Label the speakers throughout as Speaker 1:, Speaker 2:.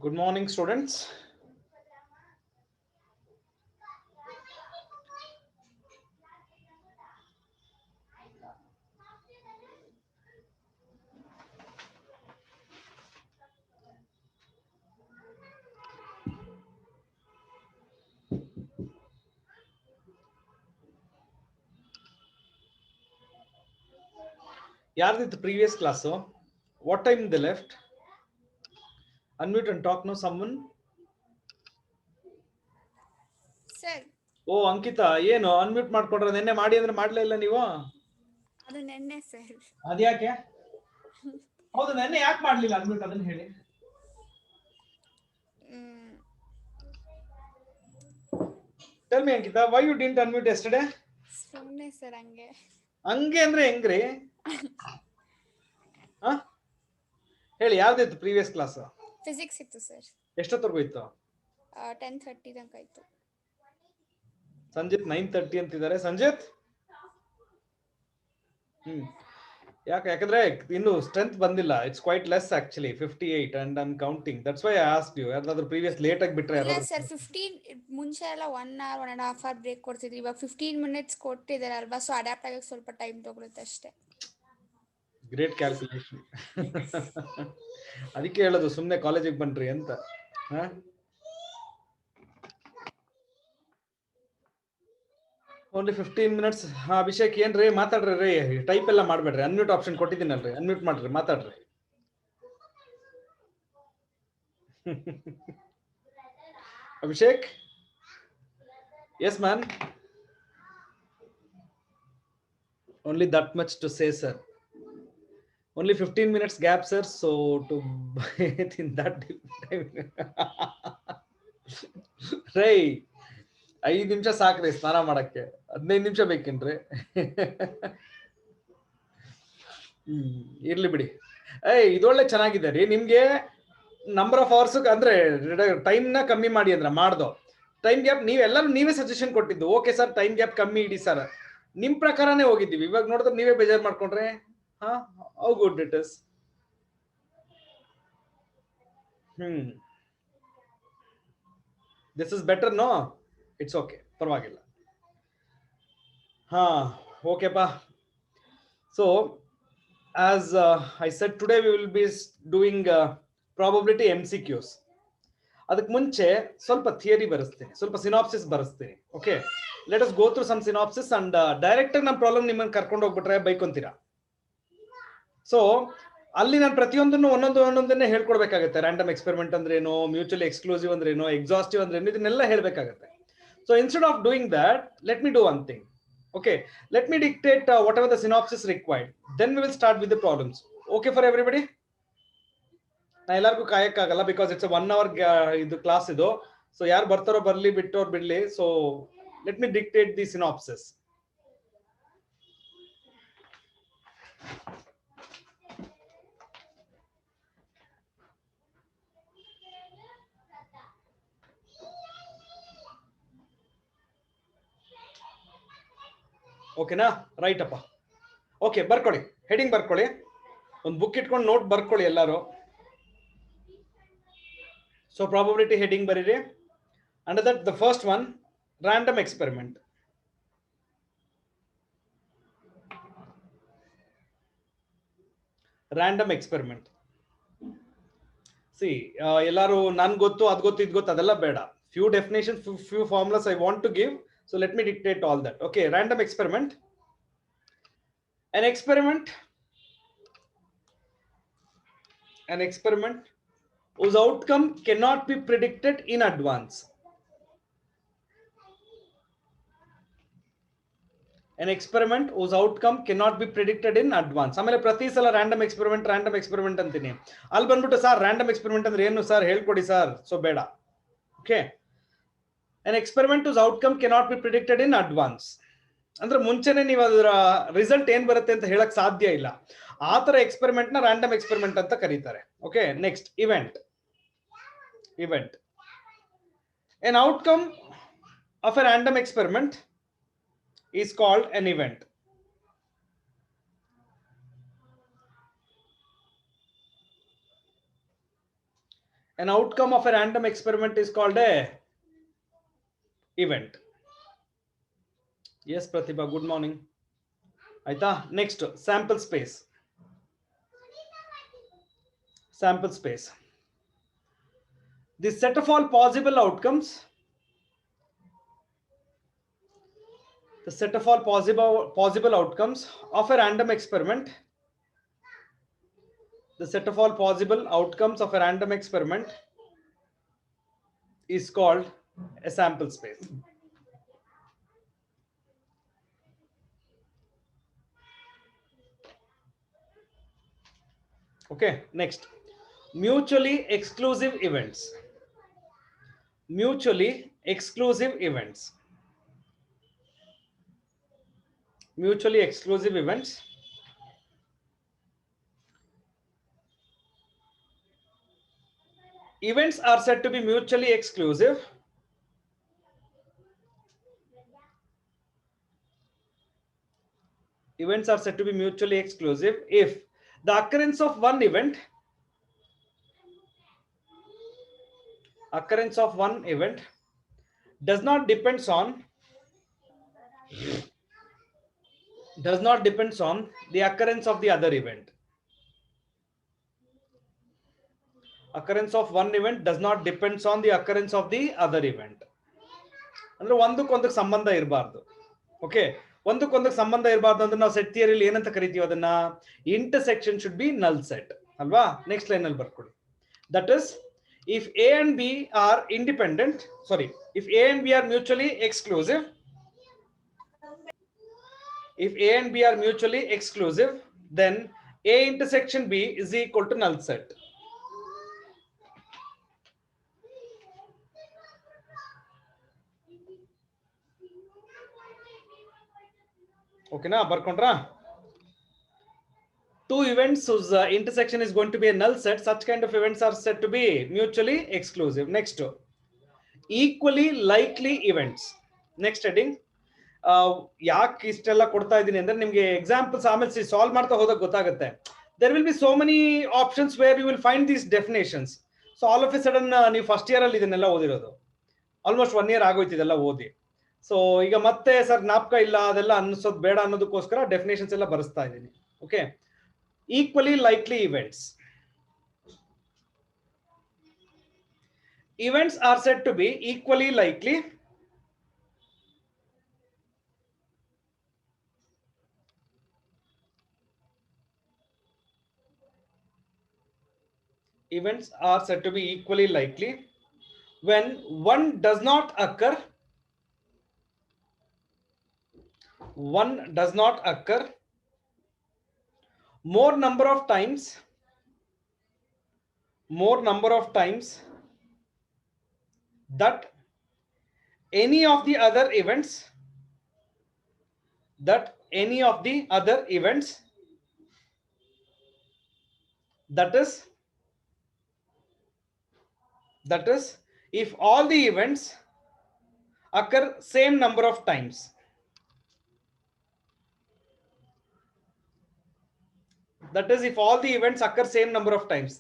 Speaker 1: Good morning, students. Yeah, the previous class. So, what time they left? Unmute and talk. No, someone.
Speaker 2: Sir.
Speaker 1: ಓ ಅಂಕಿತಾ ಏನು unmute ಮಾಡ್ಕೊಂಡ್ರೆ ನಿನ್ನೆ ಮಾಡಿ ಅಂದ್ರೆ ಮಾಡ್ಲೇ ಇಲ್ಲ ನೀವು?
Speaker 2: ಅದು ನೆನ್ನೆ ಸರ್.
Speaker 1: ಅದ್ಯಾಕೆ? ಹೌದು ನೆನ್ನೆ ಯಾಕೆ ಮಾಡ್ಲಿಲ್ಲ ಅನ್ಮ್ಯೂಟ್ ಅದನ್ನ ಹೇಳಿ. Tell me Ankita, why you didn't unmute yesterday?
Speaker 2: ಸುಮ್ಮನೆ ಸರ್ ಹಂಗೆ.
Speaker 1: ಹಂಗೆ ಅಂದ್ರೆ ಹೆಂಗ್ರಿ? ಹೇಳಿ ಯಾವ್ದಿತ್ತು ಪ್ರೀವಿಯಸ್ ಕ್ಲಾಸ್?
Speaker 2: ಫಿಸಿಕ್ಸ್ ಇತ್ತು ಸರ್.
Speaker 1: ಎಷ್ಟೊತ್ತವರೆಗೂ ಇತ್ತು?
Speaker 2: 10:30 ತನಕ ಇತ್ತು.
Speaker 1: ಸಂಜಿತ್ 9:30 ಅಂತಿದ್ದಾರೆ. ಸಂಜಿತ್ ಯಾಕಂದ್ರೆ ಇನ್ನು ಸ್ಟ್ರೆಂತ್ ಬಂದಿಲ್ಲ. It's quite less actually 58 and I am counting. That's why I asked you. ಯಾರಾದ್ರೂ ಪ್ರೀವಿಯಸ್ ಲೇಟ್ ಆಗಿ ಬಿಟ್ರೆ
Speaker 2: ಇಲ್ಲ ಸರ್ 15 ಮುಂಚೆ ಎಲ್ಲ 1 hour 1.5 hour ಬ್ರೇಕ್ ಕೊಡ್ತಿದ್ವಿ. ಇವಾಗ 15 minutes ಕೊಟ್ಟಿದ್ದಾರೆ ಅಲ್ವಾ, ಸೊ ಅಡ್ಯಾಪ್ಟ್ ಆಗಕ್ಕೆ ಸ್ವಲ್ಪ ಟೈಮ್ ತಗೊಳುತ್ತೆ ಅಷ್ಟೇ.
Speaker 1: Great calculation. ಅದಕ್ಕೆ ಹೇಳೋದು ಸುಮ್ಮನೆ ಕಾಲೇಜಿಗೆ ಬನ್ರಿ ಅಂತ. Only 15 minutes. ಅಭಿಷೇಕ್ ಏನ್ರಿ ಮಾತಾಡ್ರಿ ರೀ, ಟೈಪ್ ಎಲ್ಲ ಮಾಡ್ಬೇಡ್ರಿ. ಅನ್ಮ್ಯೂಟ್ ಆಪ್ಷನ್ ಕೊಟ್ಟಿದ್ದೀನಲ್ರಿ, ಅನ್ಮ್ಯೂಟ್ ಮಾಡ್ರಿ, ಮಾತಾಡ್ರಿ. Abhishek, yes man. Only that much to say, sir. Only 15 minutes gap, sir. So to it in that time. ರೈ 5 ನಿಮಿಷ ಸಾಕ್ರಿ ಸ್ನಾನ ಮಾಡಕ್ಕೆ. 15 ನಿಮಿಷ ಬೇಕೇನ್ರಿ? ಇರ್ಲಿ ಬಿಡಿ. ಇದೊಳ್ಳೆ ಚೆನ್ನಾಗಿದೆ ರೀ. ನಿಮ್ಗೆ ನಂಬರ್ ಆಫ್ ಅವರ್ಸ್ ಅಂದ್ರೆ ಟೈಮ್ ನ ಕಮ್ಮಿ ಮಾಡಿ ಅಂದ್ರೆ ಮಾಡ್ದೋ. ಟೈಮ್ ಗ್ಯಾಪ್ ನೀವೆಲ್ಲರೂ ನೀವೇ ಸಜೆಷನ್ ಕೊಟ್ಟಿದ್ದು. ಓಕೆ ಸರ್ ಟೈಮ್ ಗ್ಯಾಪ್ ಕಮ್ಮಿ ಇಡಿ ಸರ್, ನಿಮ್ ಪ್ರಕಾರನೇ ಹೋಗಿದ್ದೀವಿ. ಇವಾಗ ನೋಡಿದ್ರೆ ನೀವೇ ಬೇಜಾರ್ ಮಾಡ್ಕೊಂಡ್ರೆ how good it is. This is better no? It's okay, ಪರವಾಗಿಲ್ಲ. ಓಕೆಪಾ. So as I said, today we will be doing probability MCQs. ಅದಕ್ಕೆ ಮುಂಚೆ ಸ್ವಲ್ಪ ಥಿಯರಿ ಬರೆಸ್ತೀನಿ, ಸ್ವಲ್ಪ ಸಿನಾಪ್ಸಿಸ್ ಬರೆಸ್ತೀನಿ. Okay, let us go through some synopsis and direct ಆಗಿ ನಮ್ಮ ಪ್ರಾಬ್ಲಮ್ ನಿಮ್ಮನ್ನು ಕರ್ಕೊಂಡು ಹೋಗ್ಬಿಟ್ರೆ ಬೈಕೊಂತೀರಾ. ಸೊ ಅಲ್ಲಿ ನಾನು ಪ್ರತಿಯೊಂದನ್ನು ಒಂದೊಂದನ್ನೇ ಹೇಳ್ಕೊಡ್ಬೇಕಾಗುತ್ತೆ. ರ್ಯಾಂಡಮ್ ಎಕ್ಸ್ಪೆರಿಮೆಂಟ್ ಅಂದ್ರೆ ಏನು, ಮ್ಯೂಚುವಲಿ ಎಕ್ಸ್ಕ್ಲೂಸಿವ್ ಅಂದ್ರೆ ಏನು, ಎಕ್ಸಾಸ್ಟಿವ್ ಅಂದ್ರೆ ಏನು, ಇದನ್ನೆಲ್ಲ ಹೇಳ್ಬೇಕಾಗುತ್ತೆ. So instead of doing that, let me do one thing. Okay, let me dictate whatever the synopsis required. Then we will start with the problems. Okay for everybody? ನಾ ಎಲ್ಲರಿಗೂ ಕಾಯಕ್ಕಾಗಲ್ಲ, because it's 1 hour ಇದು class ಇದು. So ಯಾರು ಬರ್ತಾರೋ ಬರ್ಲಿ, ಬಿಟ್ಟೋರ್ ಬಿಡ್ಲಿ. So let me dictate the synopsis. ಓಕೆನಾ? ರೈಟ್ ಅಪ್ಪ. ಓಕೆ, ಬರ್ಕೊಳ್ಳಿ, ಹೆಡಿಂಗ್ ಬರ್ಕೊಳ್ಳಿ. ಒಂದು ಬುಕ್ ಇಟ್ಕೊಂಡು ನೋಟ್ ಬರ್ಕೊಳ್ಳಿ ಎಲ್ಲರೂ. ಸೊ ಪ್ರಾಬಬಿಲಿಟಿ ಹೆಡಿಂಗ್ ಬರೀರಿ. Under that the first one, random experiment. Random experiment. See ಎಲ್ಲಾರು ನನ್ ಗೊತ್ತು, ಅದ್ ಗೊತ್ತು, ಇದ್ ಗೊತ್ತು, ಅದೆಲ್ಲ ಬೇಡ. Few definition, few formulas I want to give. So let me dictate all that. Okay, random experiment. An experiment whose outcome cannot be predicted in advance. An experiment whose outcome cannot be predicted in advance. ಆಮೇಲೆ ಪ್ರತಿ ಸಲ random experiment ಅಂತೀನಿ. ಅಲ್ಲಿ ಬಂದ್ಬಿಟ್ಟು sir random experiment ಅಂದ್ರೆ ಏನು sir ಹೇಳ್ಕೊಡಿ sir. So ಬೇಡ. Okay, an experiment whose outcome cannot be predicted in advance ಅಂದ್ರೆ ಮುಂಚೆನೆ ನೀವು ಅದರ ರಿಸಲ್ಟ್ ಏನ್ ಬರುತ್ತೆ ಅಂತ ಹೇಳಕ್ ಸಾಧ್ಯ ಇಲ್ಲ. ಆ ತರ ಎಕ್ಸ್ಪೆರಿಮೆಂಟ್ ನ ರ್ಯಾಂಡಮ್ ಎಕ್ಸ್ಪೆರಿಮೆಂಟ್ ಅಂತ ಕರೀತಾರೆ. Okay, next event. An outcome of a random experiment is called an event. An outcome of a random experiment is called a event. Yes, Pratibha, good morning. Aita, next, sample space. Sample space. The set of all possible outcomes, the set of all possible outcomes of a random experiment, the set of all possible outcomes of a random experiment is called a sample space. Okay, next, mutually exclusive events. Mutually exclusive events. Mutually exclusive events. Events are said to be mutually exclusive events are said to be mutually exclusive if the occurrence of one event does not depends on the occurrence of the other event. Occurrence of one event does not depends on the occurrence of the other event. ಅಂದ್ರೆ ಒಂದಕ್ಕೊಂದಕ್ಕೆ ಸಂಬಂಧ ಇರಬಾರ್ದು. Okay, ಒಂದಕ್ಕೊಂದಕ್ಕೆ ಸಂಬಂಧ ಇರಬಾರ್ದು ಅಂದ್ರೆ ನಾವು set ಥಿಯರಿಲಿ ಏನಂತ ಕರಿತೀವಿ ಅದನ್ನ? ಇಂಟರ್ಸೆಕ್ಷನ್ ಶುಡ್ ಬಿ ನಲ್ ಸೆಟ್ ಅಲ್ವಾ? ನೆಕ್ಸ್ಟ್ ಲೈನ್ ಅಲ್ಲಿ ಬರ್ಕೊಳ್ಳಿ. That is if A and B are independent, sorry, if A and B are mutually exclusive, if A and B are mutually exclusive, then A intersection B is equal to null set. Okay, na barkondra? Two events whose intersection is going to be a null set, such kind of events are said to be mutually exclusive. Next, equally likely events. Next heading. ಯಾಕೆ ಇಷ್ಟೆಲ್ಲ ಕೊಡ್ತಾ ಇದ್ದೀನಿ ಅಂದ್ರೆ ನಿಮಗೆ examples ಆಮೇಲೆ solve ಮಾಡ್ತಾ ಹೋದಾಗ ಗೊತ್ತಾಗುತ್ತೆ. There will be so many options where you will find these definitions. So all of a sudden ನೀವು ಫಸ್ಟ್ ಇಯರ್ ಅಲ್ಲಿ ಇದನ್ನೆಲ್ಲ ಓದಿರೋದು, ಆಲ್ಮೋಸ್ಟ್ 1 year ಆಗೋಯ್ತು ಇದೆಲ್ಲ ಓದಿ. ಸೊ ಈಗ ಮತ್ತೆ ಸರ್ ಜ್ಞಾಪಕ ಇಲ್ಲ ಅದೆಲ್ಲ ಅನ್ನಿಸೋದು ಬೇಡ ಅನ್ನೋದಕ್ಕೋಸ್ಕರ ಡೆಫಿನೇಷನ್ಸ್ ಎಲ್ಲ ಬರೆಸ್ತಾ ಇದ್ದೀನಿ. Okay, equally likely events. Events are said to be equally likely events are said to be equally likely when one does not occur more number of times that any of the other events that is if all the events occur same number of times. That is if all the events occur same number of times.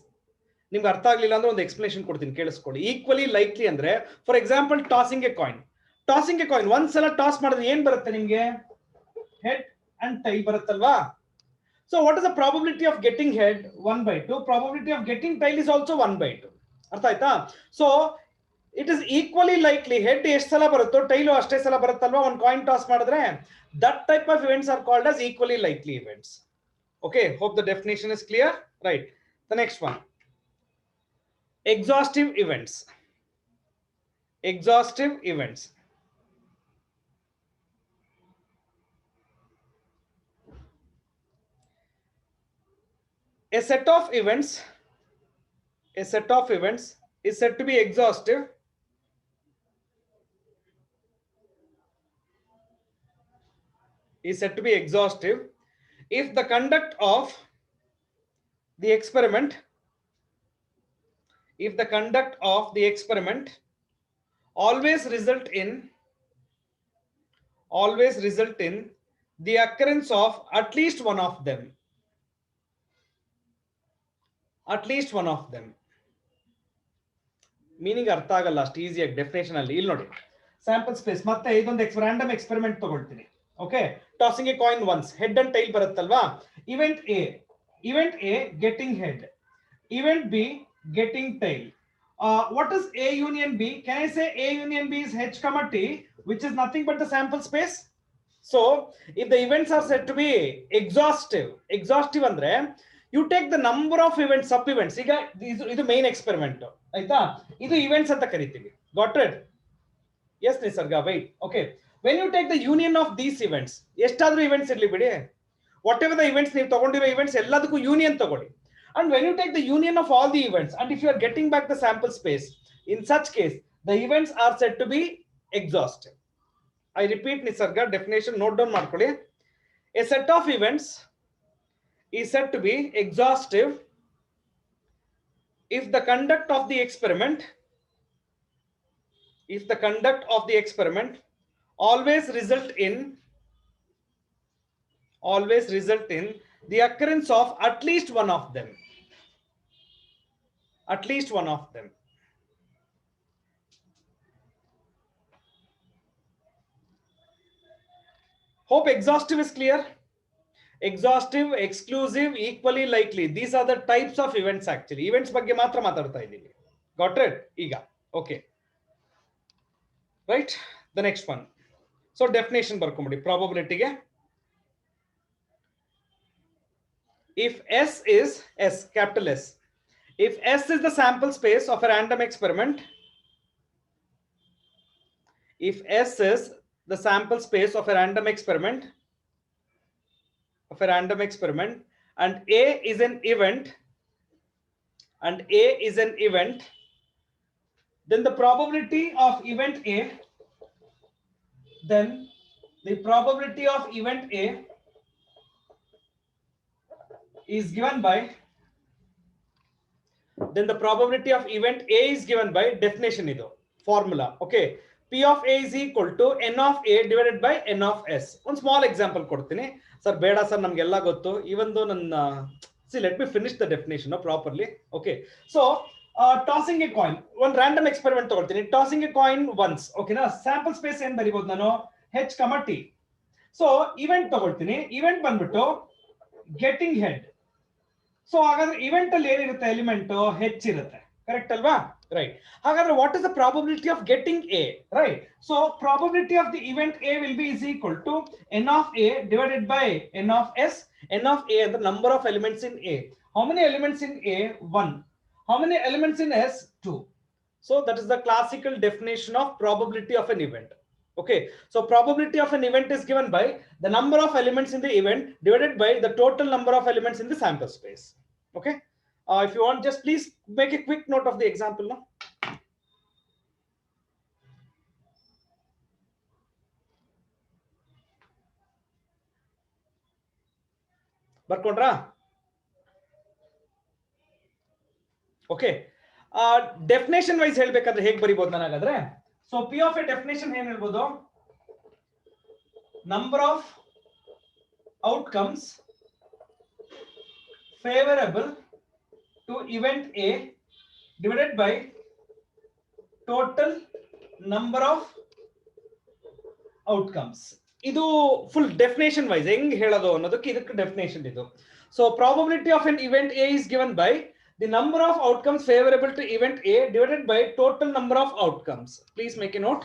Speaker 1: ನಿಮ್ಗೆ ಅರ್ಥ ಆಗ್ಲಿಲ್ಲ ಅಂದ್ರೆ ಒಂದು explanation ಕೊಡ್ತೀನಿ, ಕೇಳಿಸ್ಕೊಳ್ಳಿ. Equally likely ಅಂದ್ರೆ for example tossing a coin ಒಂದ್ಸಲ toss ಮಾಡಿದ್ರೆ ಏನ್ ಬರುತ್ತೆ ನಿಮ್ಗೆ? ಹೆಡ್ ಅಂಡ್ ಟೈಲ್ ಬರುತ್ತಲ್ವಾ? So what is the probability of getting head? 1/2. Probability of getting tail is also 1/2. ಅರ್ಥ ಆಯ್ತಾ? So it is equally likely head ಎಷ್ಟು ಸಲ ಬರುತ್ತೋ ಟೈಲು ಅಷ್ಟೇ ಸಲ ಬರುತ್ತಲ್ವಾ ಒಂದು ಕಾಯಿನ್ ಟಾಸ್ ಮಾಡಿದ್ರೆ. That type of events are called as equally likely events. Okay, hope the definition is clear. Right, the next one, exhaustive events. A set of events is said to be exhaustive if the conduct of the experiment always result in the occurrence of at least one of them. Meaning ಅರ್ಥ ಆಗಲ್ಲ ಅಷ್ಟು ಈಸಿಯಾಗಿ definition ಅಲ್ಲಿ. ಇಲ್ಲಿ ನೋಡಿ sample space, ಮತ್ತೆ ಇದೊಂದು random experiment ತಗೊಳ್ತೀನಿ. Okay, tossing a coin once, head and tail ಬರುತ್ತಲ್ವಾ. Event A getting head, event B getting tail. What is A union B? Can I say A union B is H comma T, which is nothing but the sample space? So if the events are said to be exhaustive andre you take the number of events, sub events. ಈಗ ಇದು main experiment ಆಯ್ತಾ, ಇದು events ಅಂತ ಕರಿತೀವಿ. Got it? Yes Nisarga, wait. Okay, when you take the union of these events, ಎಷ್ಟಾದ್ರೂ events ಇರ್ಲಿ ಬಿಡಿ, whatever the events ನೀವು ತಗೊಂಡಿರೋ events ಎಲ್ಲದಕ್ಕೂ union ತಗೊಳ್ಳಿ. And when you take the union of all the events, and if you are getting back the sample space, in such case, the events are said to be exhaustive. I repeat Nisarga, definition note down ಮಾಡ್ಕೊಳ್ಳಿ. A set of events is said to be exhaustive if the conduct of the experiment always result in the occurrence of at least one of them. Hope exhaustive is clear. Exhaustive, exclusive, equally likely, these are the types of events. Actually events ಬಗ್ಗೆ ಮಾತ್ರ ಮಾತಾಡ್ತಾ ಇದ್ದೀವಿ. Got it? ಈಗ okay, right? The next one. So definition ಬರ್ಕೊಂಬಿಡಿ probability ಗೆ. If S is S, capital S, if S is the sample space of a random experiment, if S is the sample space of a random experiment, and A is an event, then the probability of event A, is given by, definition idu formula. Okay, P of A is equal to N of A divided by N of S. One small example ಕೊಡ್ತೀನಿ sir. ಬೇಡ sir ನಮಗೆಲ್ಲ ಗೊತ್ತು, even though see, let me finish the definition properly. Okay, so tossing a coin, one random experiment ತಗೊಳ್ತೀನಿ. tossing a coin once, okay ನಾ sample space ಏನು ಬರಿಬಹುದು ನಾನು, H, T. so event ತಗೊಳ್ತೀನಿ, event ಬಂದ್ಬಿಟ್ಟು getting head. So ಹಾಗಾದ್ರೆ event ಅಲ್ಲಿ ಏನಿರುತ್ತೆ, element H ಇರುತ್ತೆ, ಕರೆಕ್ಟ್ ಅಲ್ವಾ? ರೈಟ್. ಹಾಗಾದ್ರೆ what is the probability of getting A? Right. So probability of the event A will be is equal to N of A divided by N of S. N of A ಅಂದ್ರೆ number of elements in A. How many elements in A? 1. How many elements in S? 2. So that is the classical definition of probability of an event. Okay, so probability of an event is given by the number of elements in the event divided by the total number of elements in the sample space. Okay, if you want, just please make a quick note of the example now. ಬರ್ಕೊಂಡ್ರಾ? Okay, definition wise ಹೇಳ್ಬೇಕಾದ್ರೆ ಹೇಗೆ ಬರಿಬಹುದು ನಾನು ಹಾಗಾದ್ರೆ? So P of a definition ಏನ್ ಹೇಳ್ಬೋದು, number of outcomes favorable to event A divided by total number of outcomes. ಇದು full definition wise ಹೆಂಗ್ ಹೇಳೋದು ಅನ್ನೋದಕ್ಕೆ ಇದಕ್ಕೆ ಡೆಫಿನೇಷನ್ ಇದು. So probability of N event A is given by the number of outcomes favorable to event A divided by total number of outcomes. Please make a note.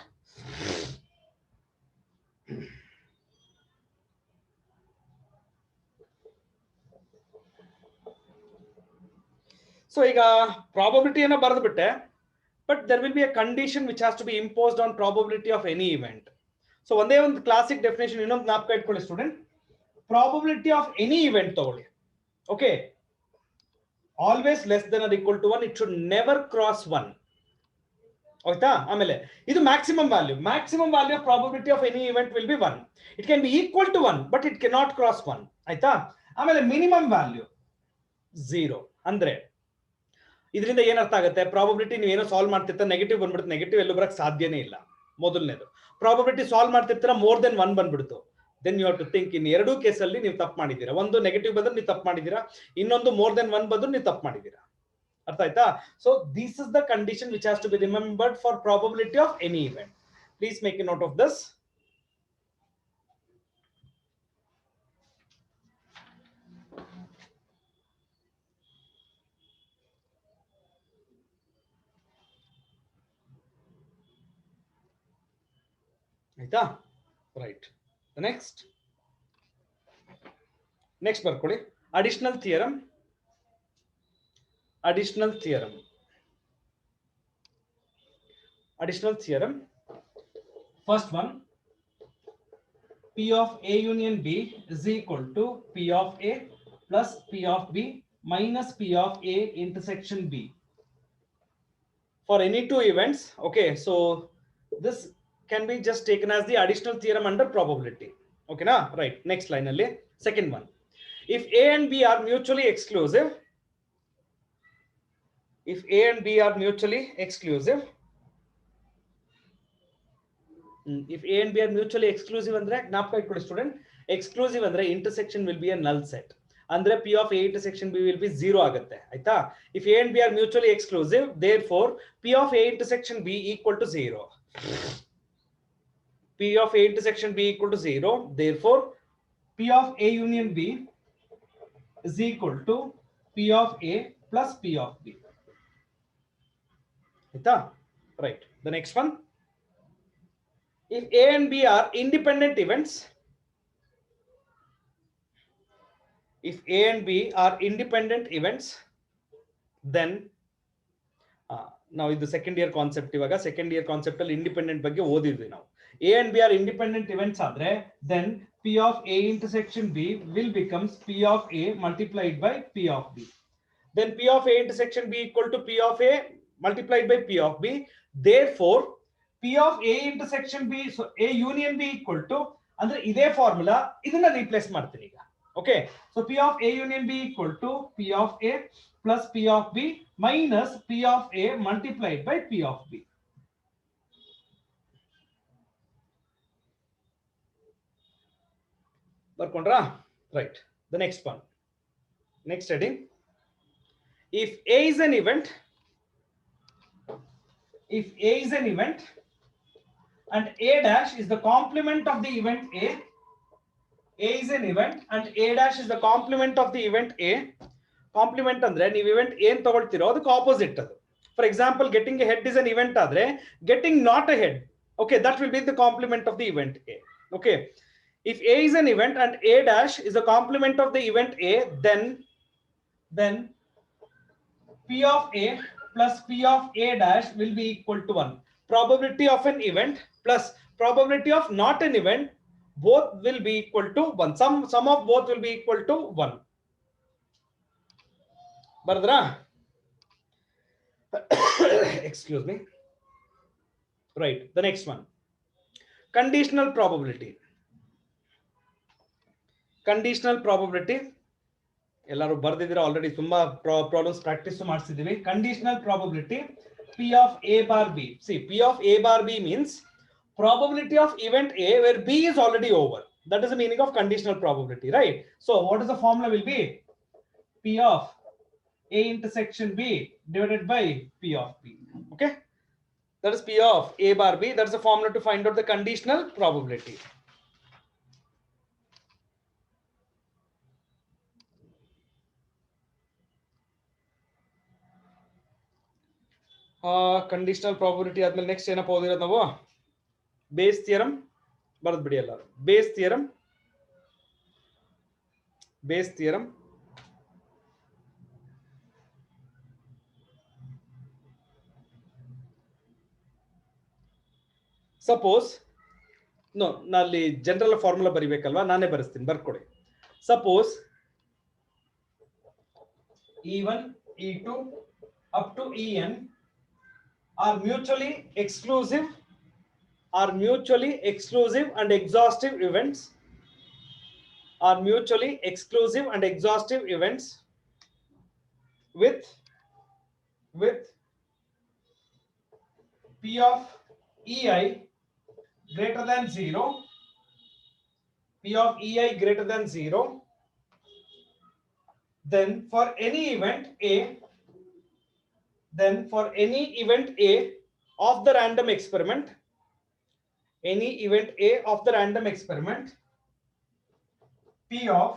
Speaker 1: So ಈಗ probability ಅನ್ನ ಬರೆದ್ಬಿಟ್ಟೆ, but there will be a condition which has to be imposed on probability of any event. So ಒಂದೇ ಒಂದು classic definition ಇನ್ನೊಂದು ಜ್ಞಾಪಕ ಇಟ್ಕೊಳ್ಳಿ student. Probability of any event ತಗೊಳ್ಳಿ. Okay, always less than or equal to 1. It should never cross 1. ಆಯ್ತಾ? ಆಮೇಲೆ ಇದು maximum value of probability of any event will be 1. It can be equal to 1 but it can not cross 1. ಆಯ್ತಾ? ಆಮೇಲೆ minimum value 0. ಅಂದ್ರೆ ಇದರಿಂದ ಏನರ್ಥ ಆಗುತ್ತೆ, probability ನೀವು ಏನೋ ಸಾಲ್ವ್ ಮಾಡ್ತಿರ್ತಾರೆ, ನೆಗೆಟಿವ್ ಬಂದ್ಬಿಡುತ್ತೆ, ನೆಗೆಟಿವ್ ಎಲ್ಲೂ ಬರಕ್ ಸಾಧ್ಯನೇ ಇಲ್ಲ. ಮೊದಲನೇದು ಪ್ರಾಬಬಿಲಿಟಿ ಸಾಲ್ವ್ ಮಾಡ್ತಿರ್ತೀರಾ, ಮೋರ್ ದೆನ್ 1 ಬಂದ್ಬಿಡ್ತು, then you have to think in ಎರಡು ಕೇಸಲ್ಲಿ ನೀವು ತಪ್ಪು ಮಾಡಿದ್ದೀರಾ. ಒಂದು ನೆಗೆಟಿವ್ ಬಂದ್ರೆ ನೀವು ತಪ್ಪು ಮಾಡಿದ್ದೀರಾ, ಇನ್ನೊಂದು ಮೋರ್ ದೆನ್ 1 ಬಂದ್ರೆ ನೀವು ತಪ್ಪು ಮಾಡಿದ್ದೀರಾ. ಅರ್ಥ ಆಯ್ತಾ? So this is the condition which has to be remembered for probability of any event. Please make a note of this. ಆಯ್ತಾ? Right. The next ಬರ್ಕೊಳ್ಳಿ, additional theorem. Additional theorem. First one, P of A union B is equal to P of A plus P of B minus P of A intersection B. For any two events, okay, so this can be just taken as the additional theorem under probability. Okay, na? Right. Next line alli. Second one. If A and B are mutually exclusive, if A and B are mutually exclusive, if A and B are mutually exclusive andre ಜ್ಞಾಪಕ ಇಟ್ಕೊಳ್ಳಿ student, exclusive andre intersection will be a null set. ಅಂದ್ರೆ P of A intersection B will be 0 ಆಗುತ್ತೆ. ಆಯ್ತಾ? If A and B are mutually exclusive, therefore P of A intersection B equal to 0. P of A intersection B equal to 0. Therefore P of A union B is equal to P of A plus P of B. ಆಯ್ತಾ? Right. The next one. If A and B are independent events, if A and B are independent events, then now ಇದು second year concept. ಇವಾಗ second year concept ಅಲ್ಲಿ independent ಬಗ್ಗೆ ಓದಿದ್ವಿ ನಾವು. A and B are independent events ಆದ್ರೆ then P of A intersection B will becomes P of A multiplied by P of B. Then P of A intersection B equal to P of A multiplied by P of B. Therefore P of A intersection B, so A union B equal to, ಅಂದ್ರೆ ಇದೇ formula, ಇದನ್ನ replace ಮಾಡ್ತೀನಿ ಈಗ. Okay, so P of A union B equal to P of A plus P of B minus P of A multiplied by P of B. ಬರ್ಕೊಂಡ್ರಾ? Right. The next one. Next heading. If A is an event, if A is an event and A dash is the complement of the event A, A is an event and A dash is the complement of the event A. Complement ಅಂದ್ರೆ ನೀವು event ಏನ್ ತಗೊಳ್ತಿರೋ ಅದಕ್ಕೆ opposite ಅದು. For example, getting a head is an event ಆದ್ರೆ getting not a head, okay, that will be the complement of the event A. Okay, if A is an event and A dash is the complement of the event A, then P of A plus P of A dash will be equal to 1. Probability of an event plus probability of not an event, both will be equal to 1. Sum of both will be equal to 1. Bardra? Excuse me. Right. The next one. Conditional probability. Conditional probability. ಎಲ್ಲರೂ ಬರ್ದಿದ್ದೀರಾ already, ತುಂಬಾ problems practice ಮಾಡಿಸಿದೀವಿ. Conditional probability P of A bar B. See, P of A bar B means probability of event A where B is already over. That is the meaning of conditional probability, right? So what is the formula will be? P of A intersection B divided by P of B. Okay, that is P of A bar B. That's the formula to find out the conditional probability. Conditional probability ಆದ್ಮೇಲೆ next ಏನಪ್ಪ ಓದಿರೋದು ನಾವು? Bayes theorem ಬರೆದು ಬಿಡಿ ಎಲ್ಲರೂ. Bayes theorem, Bayes theorem. Suppose ನಲ್ಲಿ general formula ಬರಿಬೇಕಲ್ವಾ, ನಾನೇ ಬರೆಸ್ತೀನಿ, ಬರ್ಕೊಡಿ. Suppose E1, E2 up to En are mutually exclusive and exhaustive events, are mutually exclusive and exhaustive events with P of EI greater than 0, P of EI greater than 0, then for any event A, then for any event A of the random experiment, any event A of the random experiment, P of